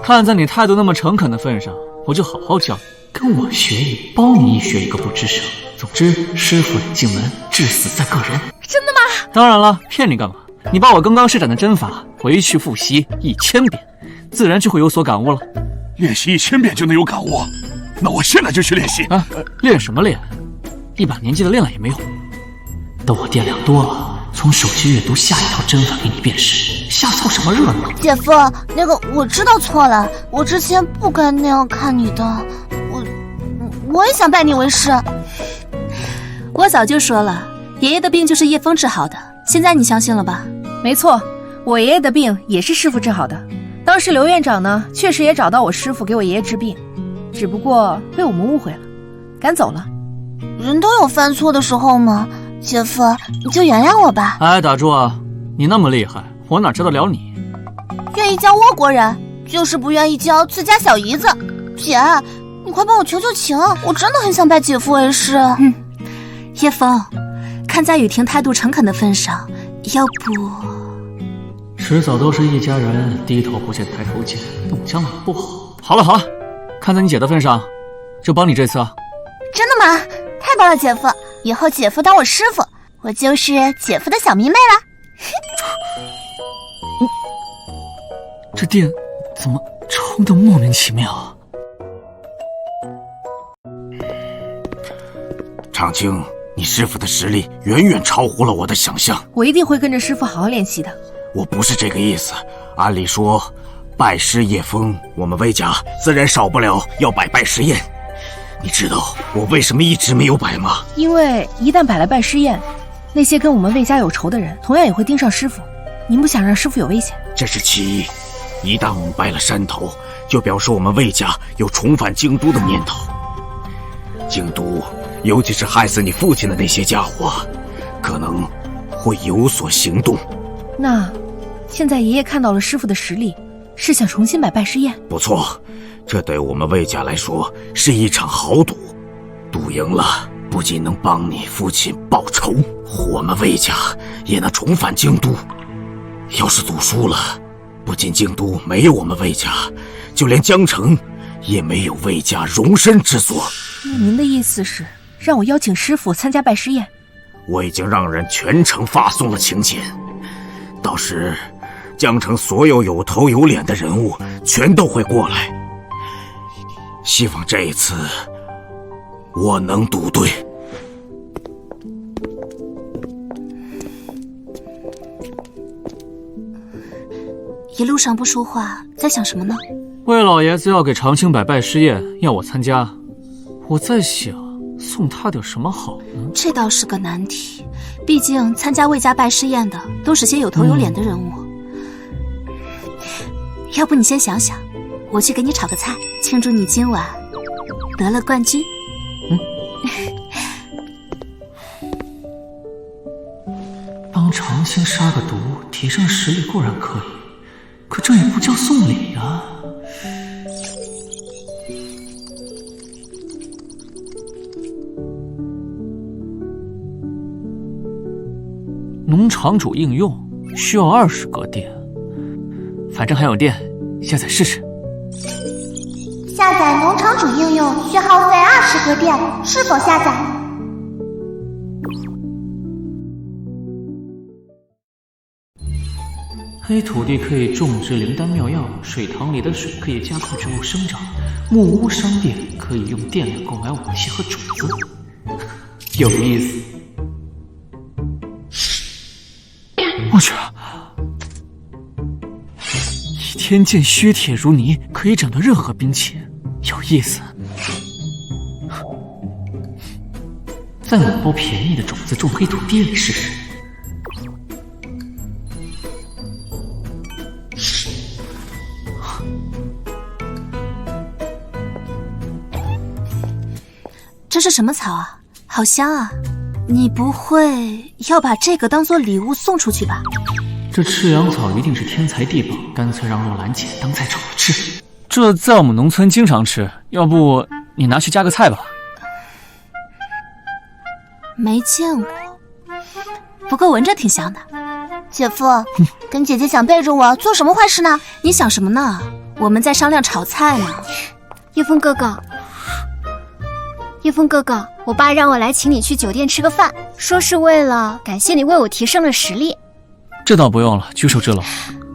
看在你态度那么诚恳的份上，我就好好教你，跟我学艺，包你一学一个不吱声。总之，师傅领进门，至死在个人。真的吗？当然了，骗你干嘛？你把我刚刚施展的针法回去复习1000遍，自然就会有所感悟了。练习1000遍就能有感悟？那我现在就去练习。练什么练？一把年纪的练了也没用。等我电量多了，从手机阅读下一套针法给你辨识，瞎凑什么热闹？姐夫，那个我知道错了，我之前不该那样看你的，我也想拜你为师。我早就说了，爷爷的病就是叶枫治好的，现在你相信了吧？没错，我爷爷的病也是师傅治好的。当时刘院长呢，确实也找到我师傅给我爷爷治病，只不过被我们误会了，赶走了。人都有犯错的时候吗？姐夫，你就原谅我吧。哎，打住啊！你那么厉害，我哪知道了你？愿意教倭国人，就是不愿意教自家小姨子。姐，你快帮我求求情，我真的很想拜姐夫为师。叶枫，看在雨婷态度诚恳的份上，要不……迟早都是一家人，低头不见抬头见，弄僵了不好。好了好了，看在你姐的份上，就帮你这次啊。真的吗？太棒了，姐夫！以后姐夫当我师傅，我就是姐夫的小迷妹了。这店怎么冲得莫名其妙啊？长青，你师傅的实力远远超乎了我的想象。我一定会跟着师傅好好练习的。我不是这个意思，按理说，拜师叶枫，我们魏家自然少不了要摆拜师宴。你知道我为什么一直没有摆吗？因为一旦摆了拜师宴，那些跟我们魏家有仇的人，同样也会盯上师傅。您不想让师傅有危险，这是其一。一旦我们拜了山头，就表示我们魏家有重返京都的念头。京都，尤其是害死你父亲的那些家伙，可能会有所行动。那现在爷爷看到了师傅的实力，是想重新摆拜师宴。不错，这对我们魏家来说是一场豪赌。赌赢了，不仅能帮你父亲报仇，我们魏家也能重返京都。要是赌输了，不仅京都没有我们魏家，就连江城也没有魏家容身之所。那您的意思是让我邀请师傅参加拜师宴？我已经让人全城发送了请柬，到时江城所有有头有脸的人物全都会过来。希望这一次我能赌对。一路上不说话，在想什么呢？魏老爷子要给长青摆拜师宴，要我参加，我在想送他点什么好呢？这倒是个难题，毕竟参加魏家拜师宴的都是些有头有脸的人物。要不你先想想，我去给你炒个菜，庆祝你今晚得了冠军。帮长青杀个毒，提升实力固然可以，可这也不叫送礼啊。农场主应用需要20个电，反正还有电，下载试试。下载农场主应用需耗费20个电，是否下载？黑土地可以种植灵丹妙药，水塘里的水可以加快植物生长，木屋商店可以用电量购买武器和种子，有意思。我去，倚天剑削铁如泥，可以斩断任何兵器，有意思。再买包便宜的种子种黑土地里试试。这是什么草啊？好香啊！你不会要把这个当做礼物送出去吧？这赤阳草一定是天才地宝，干脆让若兰姐当菜炒着吃。这在我们农村经常吃，要不你拿去加个菜吧？没见过，不过闻着挺香的。姐夫，跟姐姐想背着我做什么坏事呢？你想什么呢？我们在商量炒菜呢。叶枫哥哥，叶枫哥哥，我爸让我来请你去酒店吃个饭，说是为了感谢你为我提升了实力。这倒不用了，举手之劳。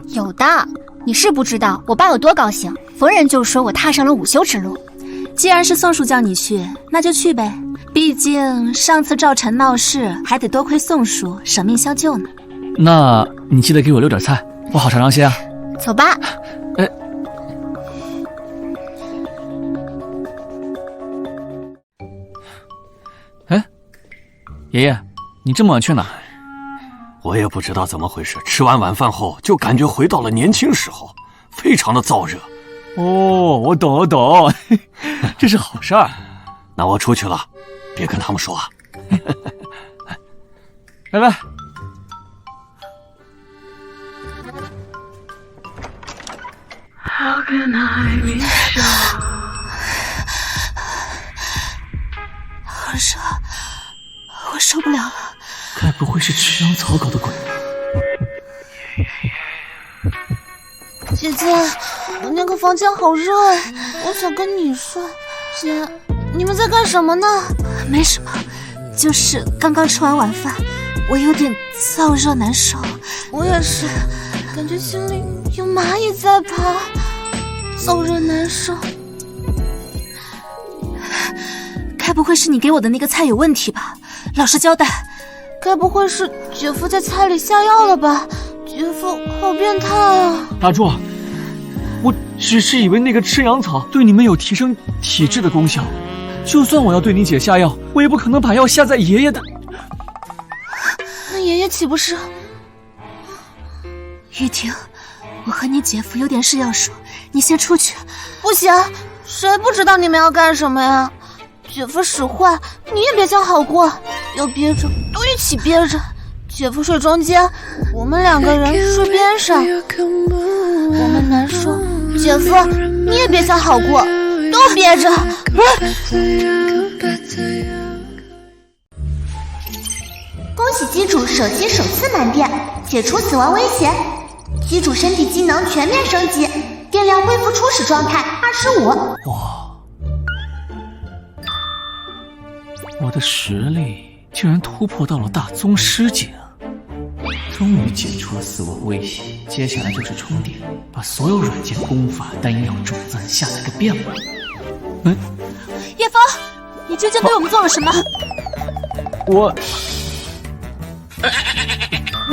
有的，你是不知道我爸有多高兴，逢人就说我踏上了午休之路。既然是宋叔叫你去，那就去呗。毕竟上次赵晨闹事，还得多亏宋叔舍命相救呢。那你记得给我留点菜，我好尝些啊。走吧。哎，爷爷，你这么晚去哪？我也不知道怎么回事，吃完晚饭后就感觉回到了年轻时候，非常的燥热。哦，我懂，这是好事儿。那我出去了，别跟他们说啊。拜拜。好热，我受不了了。该不会是赤阳草搞的鬼？姐姐，我那个房间好热呀，我想跟你睡。姐，你们在干什么呢？没什么，就是刚刚吃完晚饭，我有点燥热难受。我也是，感觉心里有蚂蚁在爬，燥热难受。该不会是你给我的那个菜有问题吧？老实交代。该不会是姐夫在菜里下药了吧？姐夫好变态啊！打住！我只是以为那个赤阳草对你们有提升体质的功效。就算我要对你姐下药，我也不可能把药下在爷爷的。那爷爷岂不是？玉婷，我和你姐夫有点事要说，你先出去。不行，谁不知道你们要干什么呀？姐夫使坏，你也别想好过。要憋着都一起憋着，姐夫睡中间，我们两个人睡边上。我们难受，姐夫你也别想好过，都憋着。恭喜机主手机首次满电，解除死亡威胁。机主身体机能全面升级，电量恢复初始状态25。哇！我的实力竟然突破到了大宗师境，终于解除了死亡威胁。接下来就是充电，把所有软件、功法、丹药、种子下载个遍吧。叶枫，你究竟对我们做了什么？我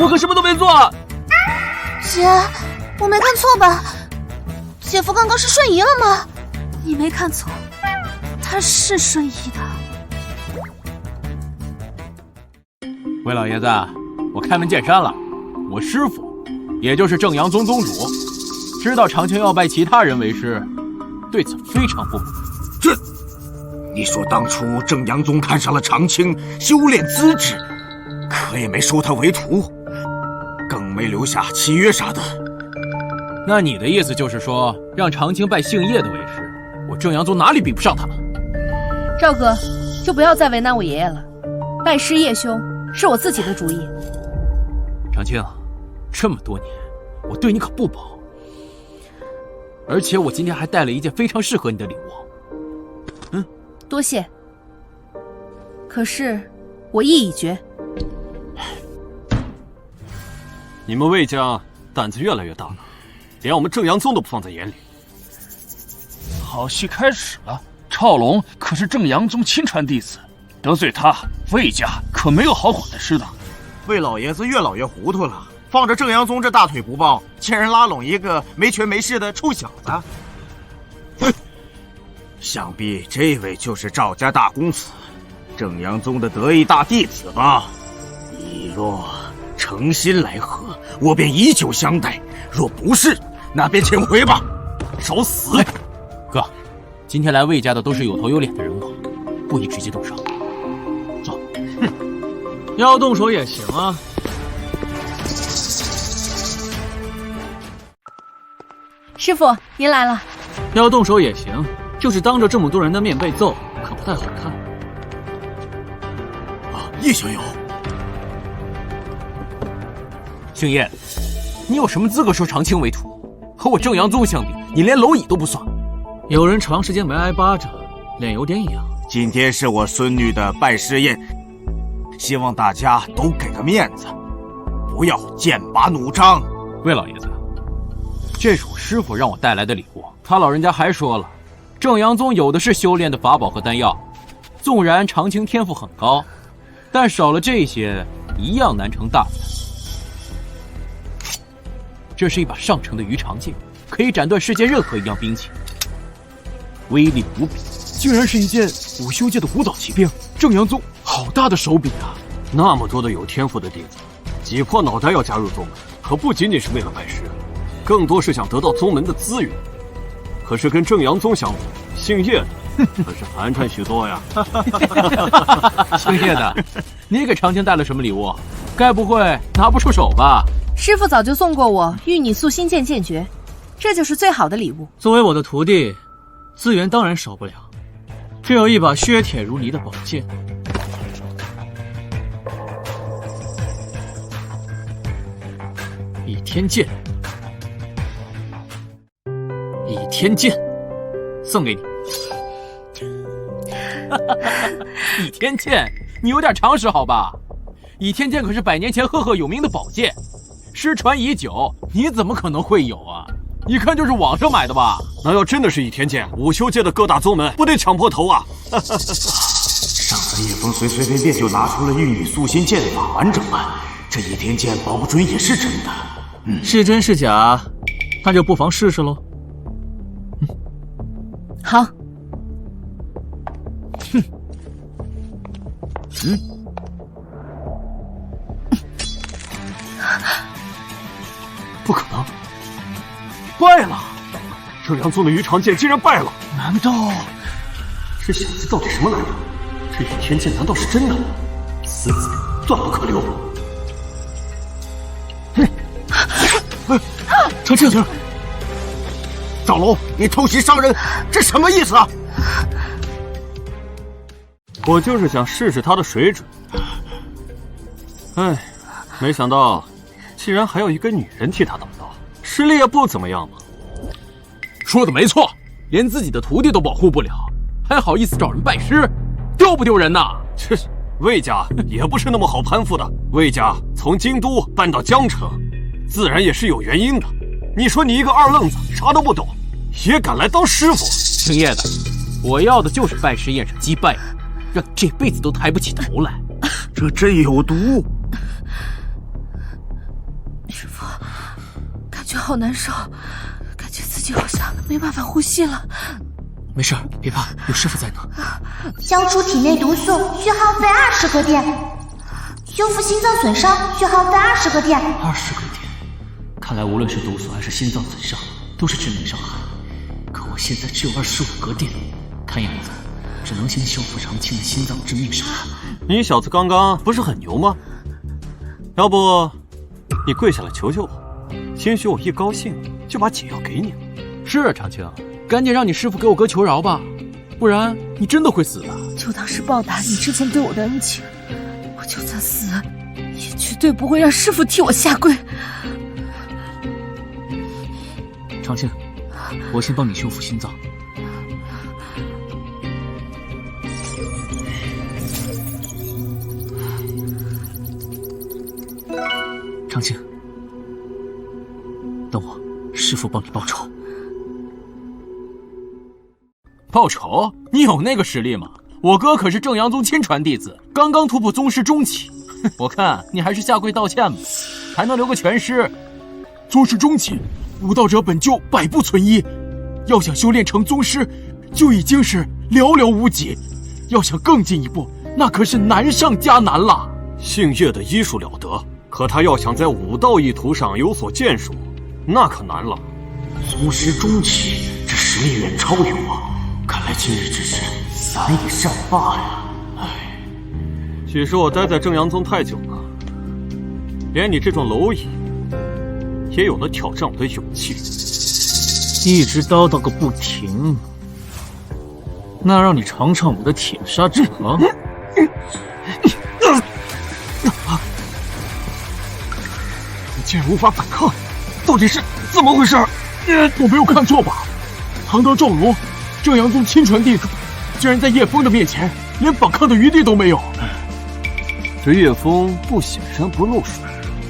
可什么都没做。姐，我没看错吧？姐夫刚刚是瞬移了吗？你没看错，他是瞬移的。魏老爷子，我开门见山了，我师父，也就是正阳宗宗主，知道长青要拜其他人为师，对此非常不满。这，你说当初正阳宗看上了长青，修炼资质，可也没收他为徒，更没留下契约啥的。那你的意思就是说，让长青拜姓叶的为师，我正阳宗哪里比不上他？赵哥，就不要再为难我爷爷了，拜师叶兄是我自己的主意。长青，这么多年，我对你可不薄，而且我今天还带了一件非常适合你的礼物。多谢。可是我意已决。你们魏家胆子越来越大了，连我们正阳宗都不放在眼里。好戏开始了，赵龙可是正阳宗亲传弟子，得罪他，魏家可没有好果子吃的。魏老爷子越老越糊涂了，放着正阳宗这大腿不抱，竟然拉拢一个没权没势的臭小子。哼，想必这位就是赵家大公子，正阳宗的得意大弟子吧？你若诚心来和，我便以酒相待；若不是，那便请回吧，找死！哥，今天来魏家的都是有头有脸的人物，不宜直接动手。走。哼，要动手也行啊。师傅，您来了。要动手也行，就是当着这么多人的面被揍，可不太好看。叶小友，星夜，你有什么资格说长青为徒？和我正阳宗相比，你连蝼蚁都不算。有人长时间没挨巴掌，脸有点痒。今天是我孙女的拜师宴，希望大家都给个面子，不要剑拔弩张。魏老爷子，这是我师傅让我带来的礼物。他老人家还说了，正阳宗有的是修炼的法宝和丹药，纵然长青天赋很高，但少了这些，一样难成大才。这是一把上乘的鱼肠剑，可以斩断世间任何一样兵器，威力无比，竟然是一件武修界的古早奇兵。正阳宗好大的手笔啊！那么多的有天赋的弟子，挤破脑袋要加入宗门，可不仅仅是为了拜师，更多是想得到宗门的资源。可是跟正阳宗相比，姓叶的可是寒碜许多呀。姓叶的，你给长青带了什么礼物？该不会拿不出手吧？师傅早就送过我玉拟素心剑剑诀，这就是最好的礼物。作为我的徒弟，资源当然少不了，只有一把削铁如泥的宝剑。倚天剑，倚天剑，送给你。倚天剑，你有点常识好吧？倚天剑可是100年前赫赫有名的宝剑，失传已久，你怎么可能会有啊？一看就是网上买的吧？那要真的是倚天剑，武修界的各大宗门不得抢破头啊！上次叶枫随便便就拿出了玉拟素心剑法完整版，这倚天剑保不准也是真的。是真是假，那就不妨试试喽。好。不可能，败了！正阳宗的鱼肠剑竟然败了！难道这小子到底什么来头？这倚天剑难道是真的？此子断不可留！长青，赵龙，你偷袭商人，这什么意思啊？我就是想试试他的水准。哎，没想到竟然还有一个女人替他挡道，实力也不怎么样嘛。说的没错，连自己的徒弟都保护不了，还好意思找人拜师，丢不丢人呐？这魏家也不是那么好攀附的。魏家从京都搬到江城，自然也是有原因的。你说你一个二愣子，啥都不懂，也敢来当师傅？姓叶的，我要的就是拜师宴上击败你，让这辈子都抬不起头来。这针有毒。师傅，感觉好难受，感觉自己好像没办法呼吸了。没事，别怕，有师傅在呢。消除体内毒素需耗费20个电，修复心脏损伤需耗费20个电。20个电，看来无论是毒素还是心脏损伤，都是致命伤害。可我现在只有25个电，看样子只能先修复长青的心脏致命伤害。你小子刚刚不是很牛吗？要不你跪下来求求我，兴许我一高兴就把解药给你了。是啊，长青，赶紧让你师傅给我哥求饶吧，不然你真的会死的。就当是报答你之前对我的恩情，我就算死，也绝对不会让师傅替我下跪。长青，我先帮你修复心脏。长青，等我，师傅帮你报仇。报仇？你有那个实力吗？我哥可是正阳宗亲传弟子，刚刚突破宗师中期，我看你还是下跪道歉吧，还能留个全尸。宗师中期，武道者本就百不存一，要想修炼成宗师，就已经是寥寥无几，要想更进一步，那可是难上加难了。姓叶的医术了得，可他要想在武道一途上有所建树，那可难了。宗师中期，这实力远超于我，看来今日之事难以善罢呀。许是我待在正阳宗太久了，连你这种蝼蚁也有了挑战我的勇气，一直叨叨个不停。那让你尝尝我的铁砂掌。你竟然无法反抗，到底是怎么回事？我没有看错吧？堂堂赵罗，正阳宗亲传弟子，竟然在叶枫的面前连反抗的余地都没有。这叶枫不显山不露水，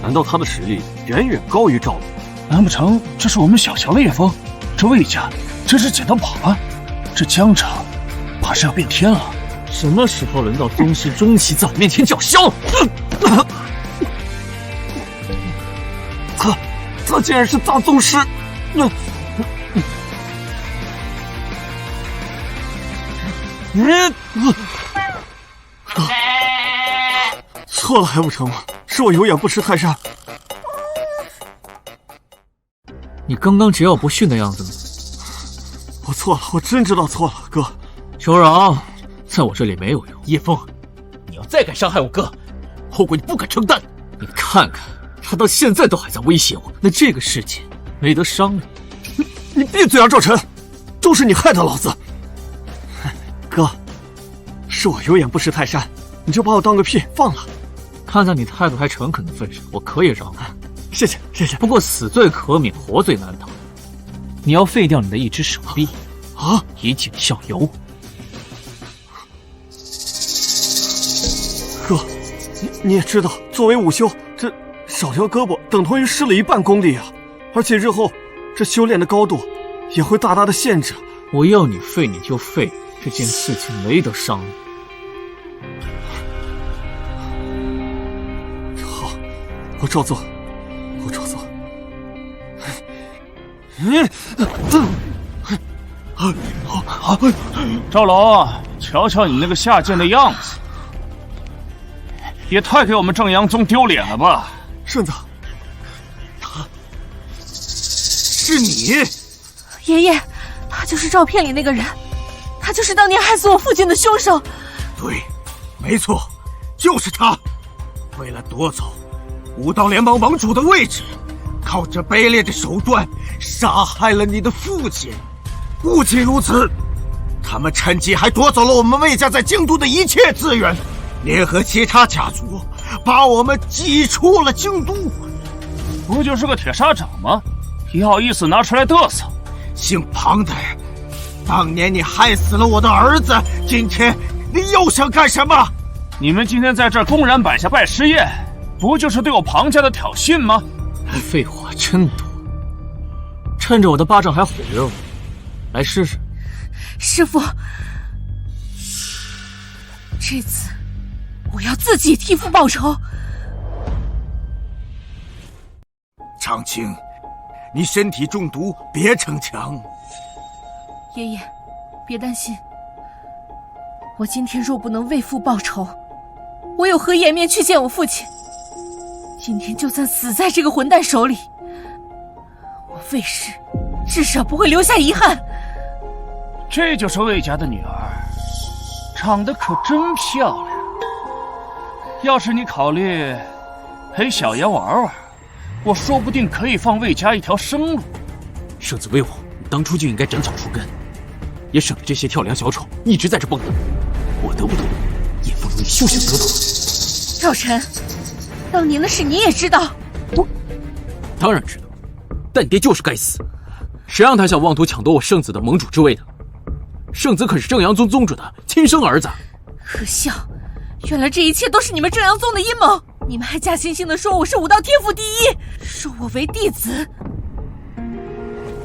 难道他的实力远远高于赵罗？难不成这是我们小瞧了叶枫？这魏家真是捡到宝了？这江城怕是要变天了。什么时候轮到宗师中期在我面前叫嚣？他竟然是大宗师！错了还不成吗？是我有眼不识泰山。你刚刚桀骜不驯的样子呢？我错了，我真知道错了，哥。求饶，在我这里没有用。叶枫，你要再敢伤害我哥，后果你不敢承担。你看看，他到现在都还在威胁我，那这个事情没得商量。你闭嘴啊，赵晨！都是你害的老子。哥，是我有眼不识泰山，你就把我当个屁放了。看在你态度还诚恳的份上，我可以饶你。谢谢，谢谢。不过死罪可免，活罪难逃。你要废掉你的一只手臂啊，以儆效尤。哥，你也知道，作为武修，这少条胳膊等同于失了一半功力啊！而且日后这修炼的高度也会大大的限制。我要你废你就废，这件事情没得商量。好，我照做，我照做。赵龙，瞧瞧你那个下贱的样子，也太给我们正阳宗丢脸了吧！顺子，他是你，爷爷，他就是照片里那个人，他就是当年害死我父亲的凶手。对，没错，就是他。为了夺走武道联盟盟主的位置，靠着卑劣的手段杀害了你的父亲。不仅如此，他们趁机还夺走了我们魏家在京都的一切资源，联合其他家族把我们挤出了京都。不就是个铁砂掌吗？也好意思拿出来嘚瑟？姓庞的人，当年你害死了我的儿子，今天你又想干什么？你们今天在这儿公然摆下拜师宴，不就是对我庞家的挑衅吗？废话真多，趁着我的巴掌还火热，来试试。师父，这次我要自己替父报仇。长青，你身体中毒，别逞强。爷爷，别担心，我今天若不能为父报仇，我有何颜面去见我父亲？今天就算死在这个混蛋手里，我魏氏至少不会留下遗憾。这就是魏家的女儿，长得可真漂亮。要是你考虑陪小爷玩玩，我说不定可以放魏家一条生路。圣子威武，你当初就应该斩草除根，也省得这些跳梁小丑一直在这蹦跶。我得不到，也不如你休想得到。赵晨，当年的事你也知道。我当然知道，但你爹就是该死，谁让他想妄图抢夺我圣子的盟主之位的？圣子可是正阳宗宗主的亲生儿子。可笑，原来这一切都是你们正阳宗的阴谋！你们还假惺惺地说我是武道天赋第一，收我为弟子，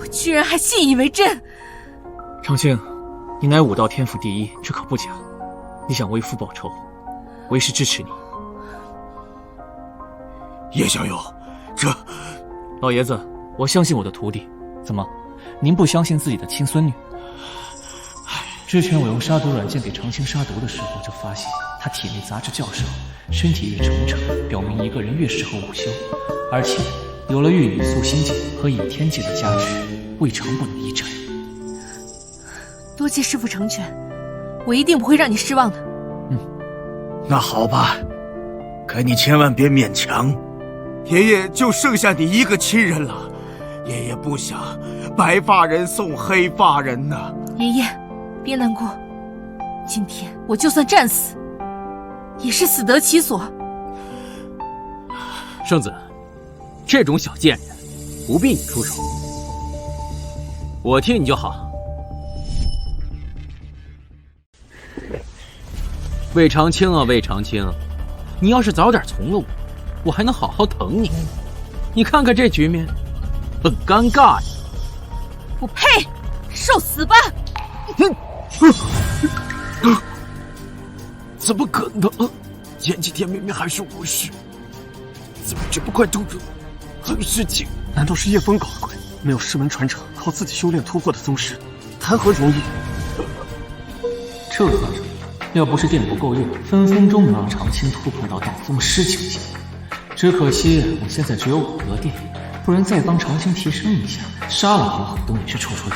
我居然还信以为真。长青，你乃武道天赋第一，这可不假。你想为父报仇，为师支持你。叶小友，这……老爷子，我相信我的徒弟。怎么，您不相信自己的亲孙女？之前我用杀毒软件给长青杀毒的时候，就发现他体内杂质较少，身体越重整，表明一个人越适合武修，而且有了玉女塑心镜和倚天镜的加持，未尝不能一战。多谢师傅成全，我一定不会让你失望的。那好吧，可你千万别勉强。爷爷就剩下你一个亲人了，爷爷不想白发人送黑发人呐。爷爷，别难过，今天我就算战死，也是死得其所。圣子，这种小贱人，不必你出手，我替你就好。魏长青啊，魏长青，你要是早点从了我还能好好疼你。你看看这局面，很尴尬呀。我呸！受死吧！怎么可能？前几天明明还是无事，怎么这么快动手？还有事情？难道是叶枫搞的鬼？没有师门传承，靠自己修炼突破的宗师，谈何容易？这算什么？要不是电不够用，分分钟能让长青突破到道宗师境界。只可惜我现在只有5格电，不然再帮长青提升一下，杀了黄河东也是绰绰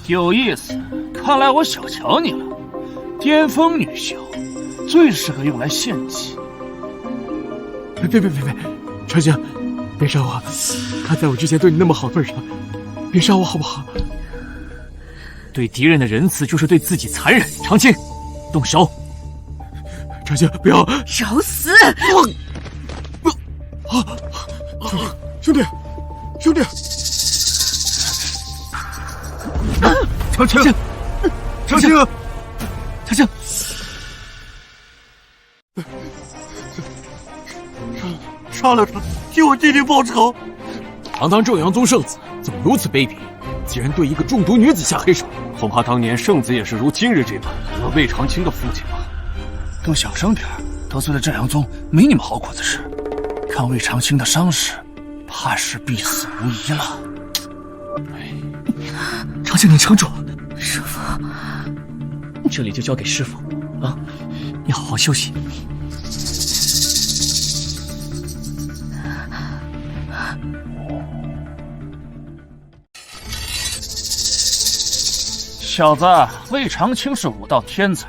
有余。有意思，看来我小瞧你了。巅峰女修，最适合用来献祭。别！长青，别杀我！看在我之前对你那么好份上，别杀我好不好？对敌人的仁慈就是对自己残忍。长青，动手！长青，不要！找死！兄弟！长青！杀了他，替我弟弟报仇！堂堂正阳宗圣子，怎么如此卑鄙？竟然对一个中毒女子下黑手！恐怕当年圣子也是如今日这般了魏长青的父亲吧。都小声点，得罪了正阳宗，没你们好果子吃。看魏长青的伤势，怕是必死无疑了。长青，你撑住！师傅，这里就交给师傅啊，你好好休息。小子，魏长青是武道天才，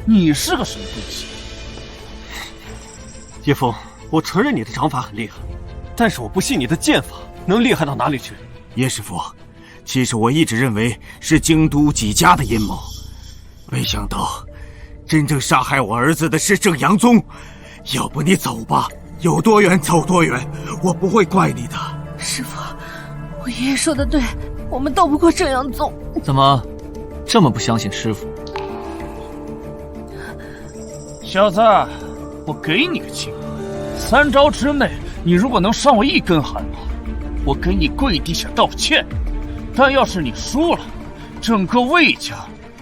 你是个什么东西？叶枫，我承认你的掌法很厉害，但是我不信你的剑法能厉害到哪里去。叶师傅，其实我一直认为是京都几家的阴谋，没想到真正杀害我儿子的是正阳宗。要不你走吧，有多远走多远，我不会怪你的。师傅，我爷爷说的对，我们斗不过正阳宗。怎么这么不相信师傅？小子，我给你个机会，3招之内，你如果能伤我1根汗毛，我给你跪地下道歉。但要是你输了，整个魏家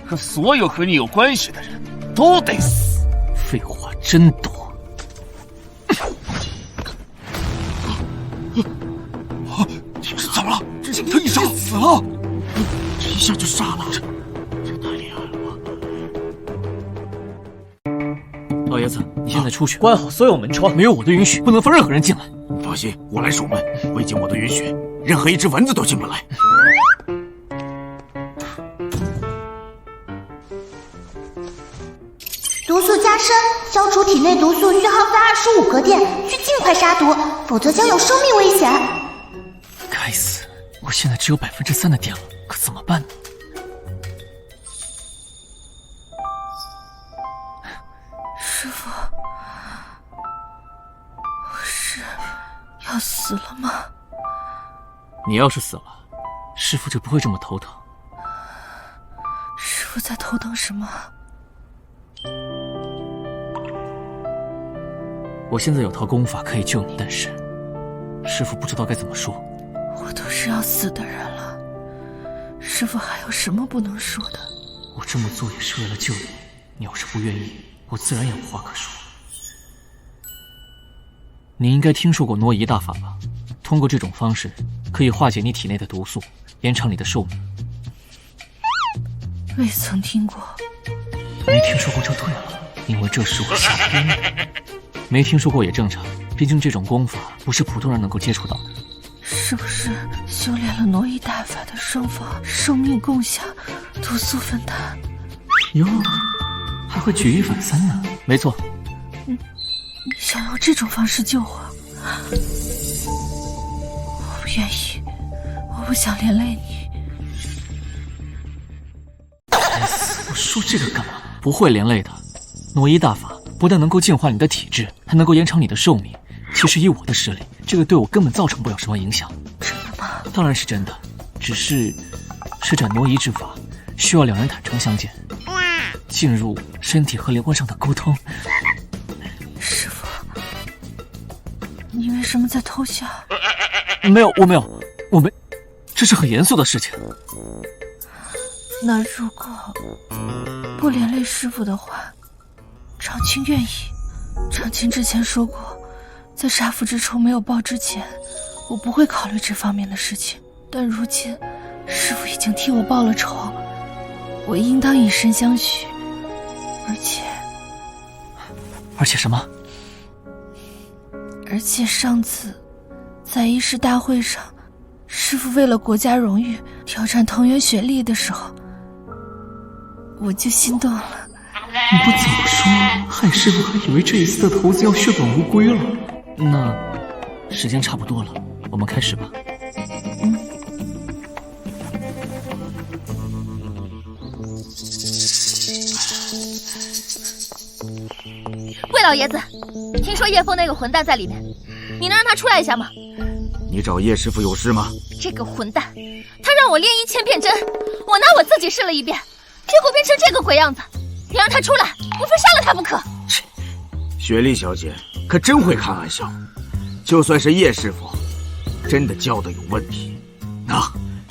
和所有和你有关系的人都得死。废话真多。这是怎么了？他一下死了，这一下就杀了，这太厉害了！老爷子，你现在出去，关好所有门窗，没有我的允许，不能放任何人进来。放心，我来守门，未经我的允许，任何一只蚊子都进不来。毒素加深，消除体内毒素需耗费25格电，需尽快杀毒，否则将有生命危险。该死，我现在只有3%的电了，可怎么办呢？师傅，我是要死了吗？你要是死了，师傅就不会这么头疼。师傅在头疼什么？我现在有套功法可以救你，但是师傅不知道该怎么说。我都是要死的人了，师傅还有什么不能说的？我这么做也是为了救你，你要是不愿意，我自然也无话可说。你应该听说过挪移大法吧？通过这种方式，可以化解你体内的毒素，延长你的寿命。未曾听过。没听说过就对了，因为这是我下的阴谋。没听说过也正常，毕竟这种功法不是普通人能够接触到的。是不是修炼了挪移大法的双方寿命共享，毒素分担。哟，还会举一反三呢。没错。你想用这种方式救我？我不愿意，我不想连累你。我说这个干嘛？不会连累的。挪移大法不但能够净化你的体质，还能够延长你的寿命。其实以我的实力，这个对我根本造成不了什么影响。真的吗？当然是真的，只是施展挪移之法需要两人坦诚相见，进入身体和灵魂上的沟通。师父，你为什么在偷笑？没有，我没有，这是很严肃的事情。那如果不连累师父的话，长青愿意。长青之前说过，在杀父之仇没有报之前，我不会考虑这方面的事情。但如今师父已经替我报了仇，我应当以身相许。而且什么？而且上次在议事大会上，师父为了国家荣誉挑战藤原雪莉的时候，我就心动了。你不早说，害师傅还以为这一次的投资要血本无归了。那时间差不多了，我们开始吧。魏老爷子，听说叶枫那个混蛋在里面，你能让他出来一下吗？你找叶师傅有事吗？这个混蛋，他让我练一千遍针，我拿我自己试了一遍，结果变成这个鬼样子。你让他出来，我非杀了他不可。雪莉小姐可真会开玩笑，就算是叶师傅真的教的有问题，那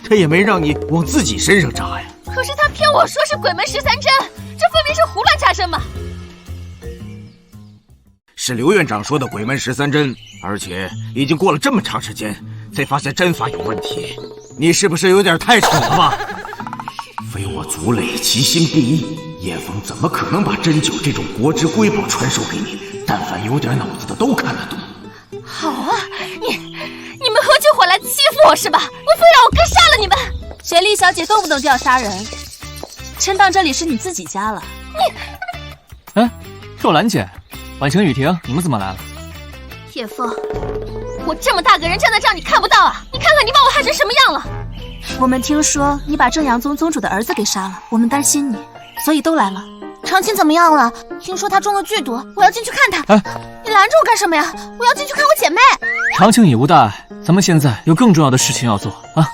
他也没让你往自己身上扎呀。可是他骗我说是鬼门13针，这分明是胡乱加针嘛。是刘院长说的鬼门13针，而且已经过了这么长时间才发现针法有问题，你是不是有点太蠢了吧？非我族类，其心必异。叶枫怎么可能把针灸这种国之瑰宝传授给你？但凡有点脑子的都看得懂。好啊，你们合起伙来欺负我是吧？我非让我哥杀了你们！雪莉小姐动不动就要杀人，真当这里是你自己家了？哎，若兰姐，婉晴、雨婷，你们怎么来了？叶枫，我这么大个人站在这儿，你看不到啊？你看看你把我害成什么样了！我们听说你把正阳宗宗主的儿子给杀了，我们担心你，所以都来了。长青怎么样了？听说他中了剧毒，我要进去看他。你拦着我干什么呀？我要进去看我姐妹。长青已无大碍，咱们现在有更重要的事情要做啊。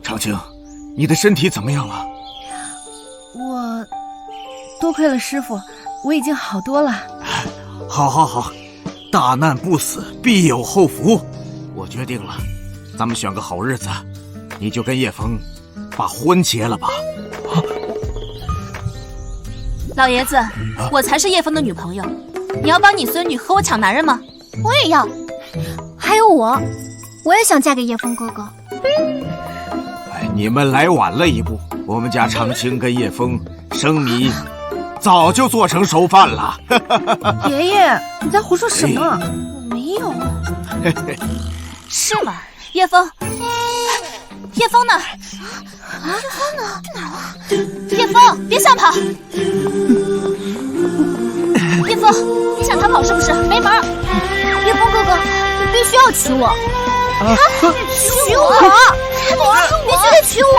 长青，你的身体怎么样了？我多亏了师父，我已经好多了。好，大难不死，必有后福。我决定了，咱们选个好日子，你就跟叶枫把婚结了吧。老爷子，我才是叶枫的女朋友，你要帮你孙女和我抢男人吗？我也要。还有我也想嫁给叶枫哥哥。你们来晚了一步，我们家长青跟叶枫生米早就做成熟饭了。爷爷，你在胡说什么？我没有。是吗？叶枫，叶枫呢？叶枫呢？去哪儿了？叶枫，别想跑！叶枫，你想逃跑是不是？没门！叶枫哥哥，你必须要娶我。娶我！必须得娶我！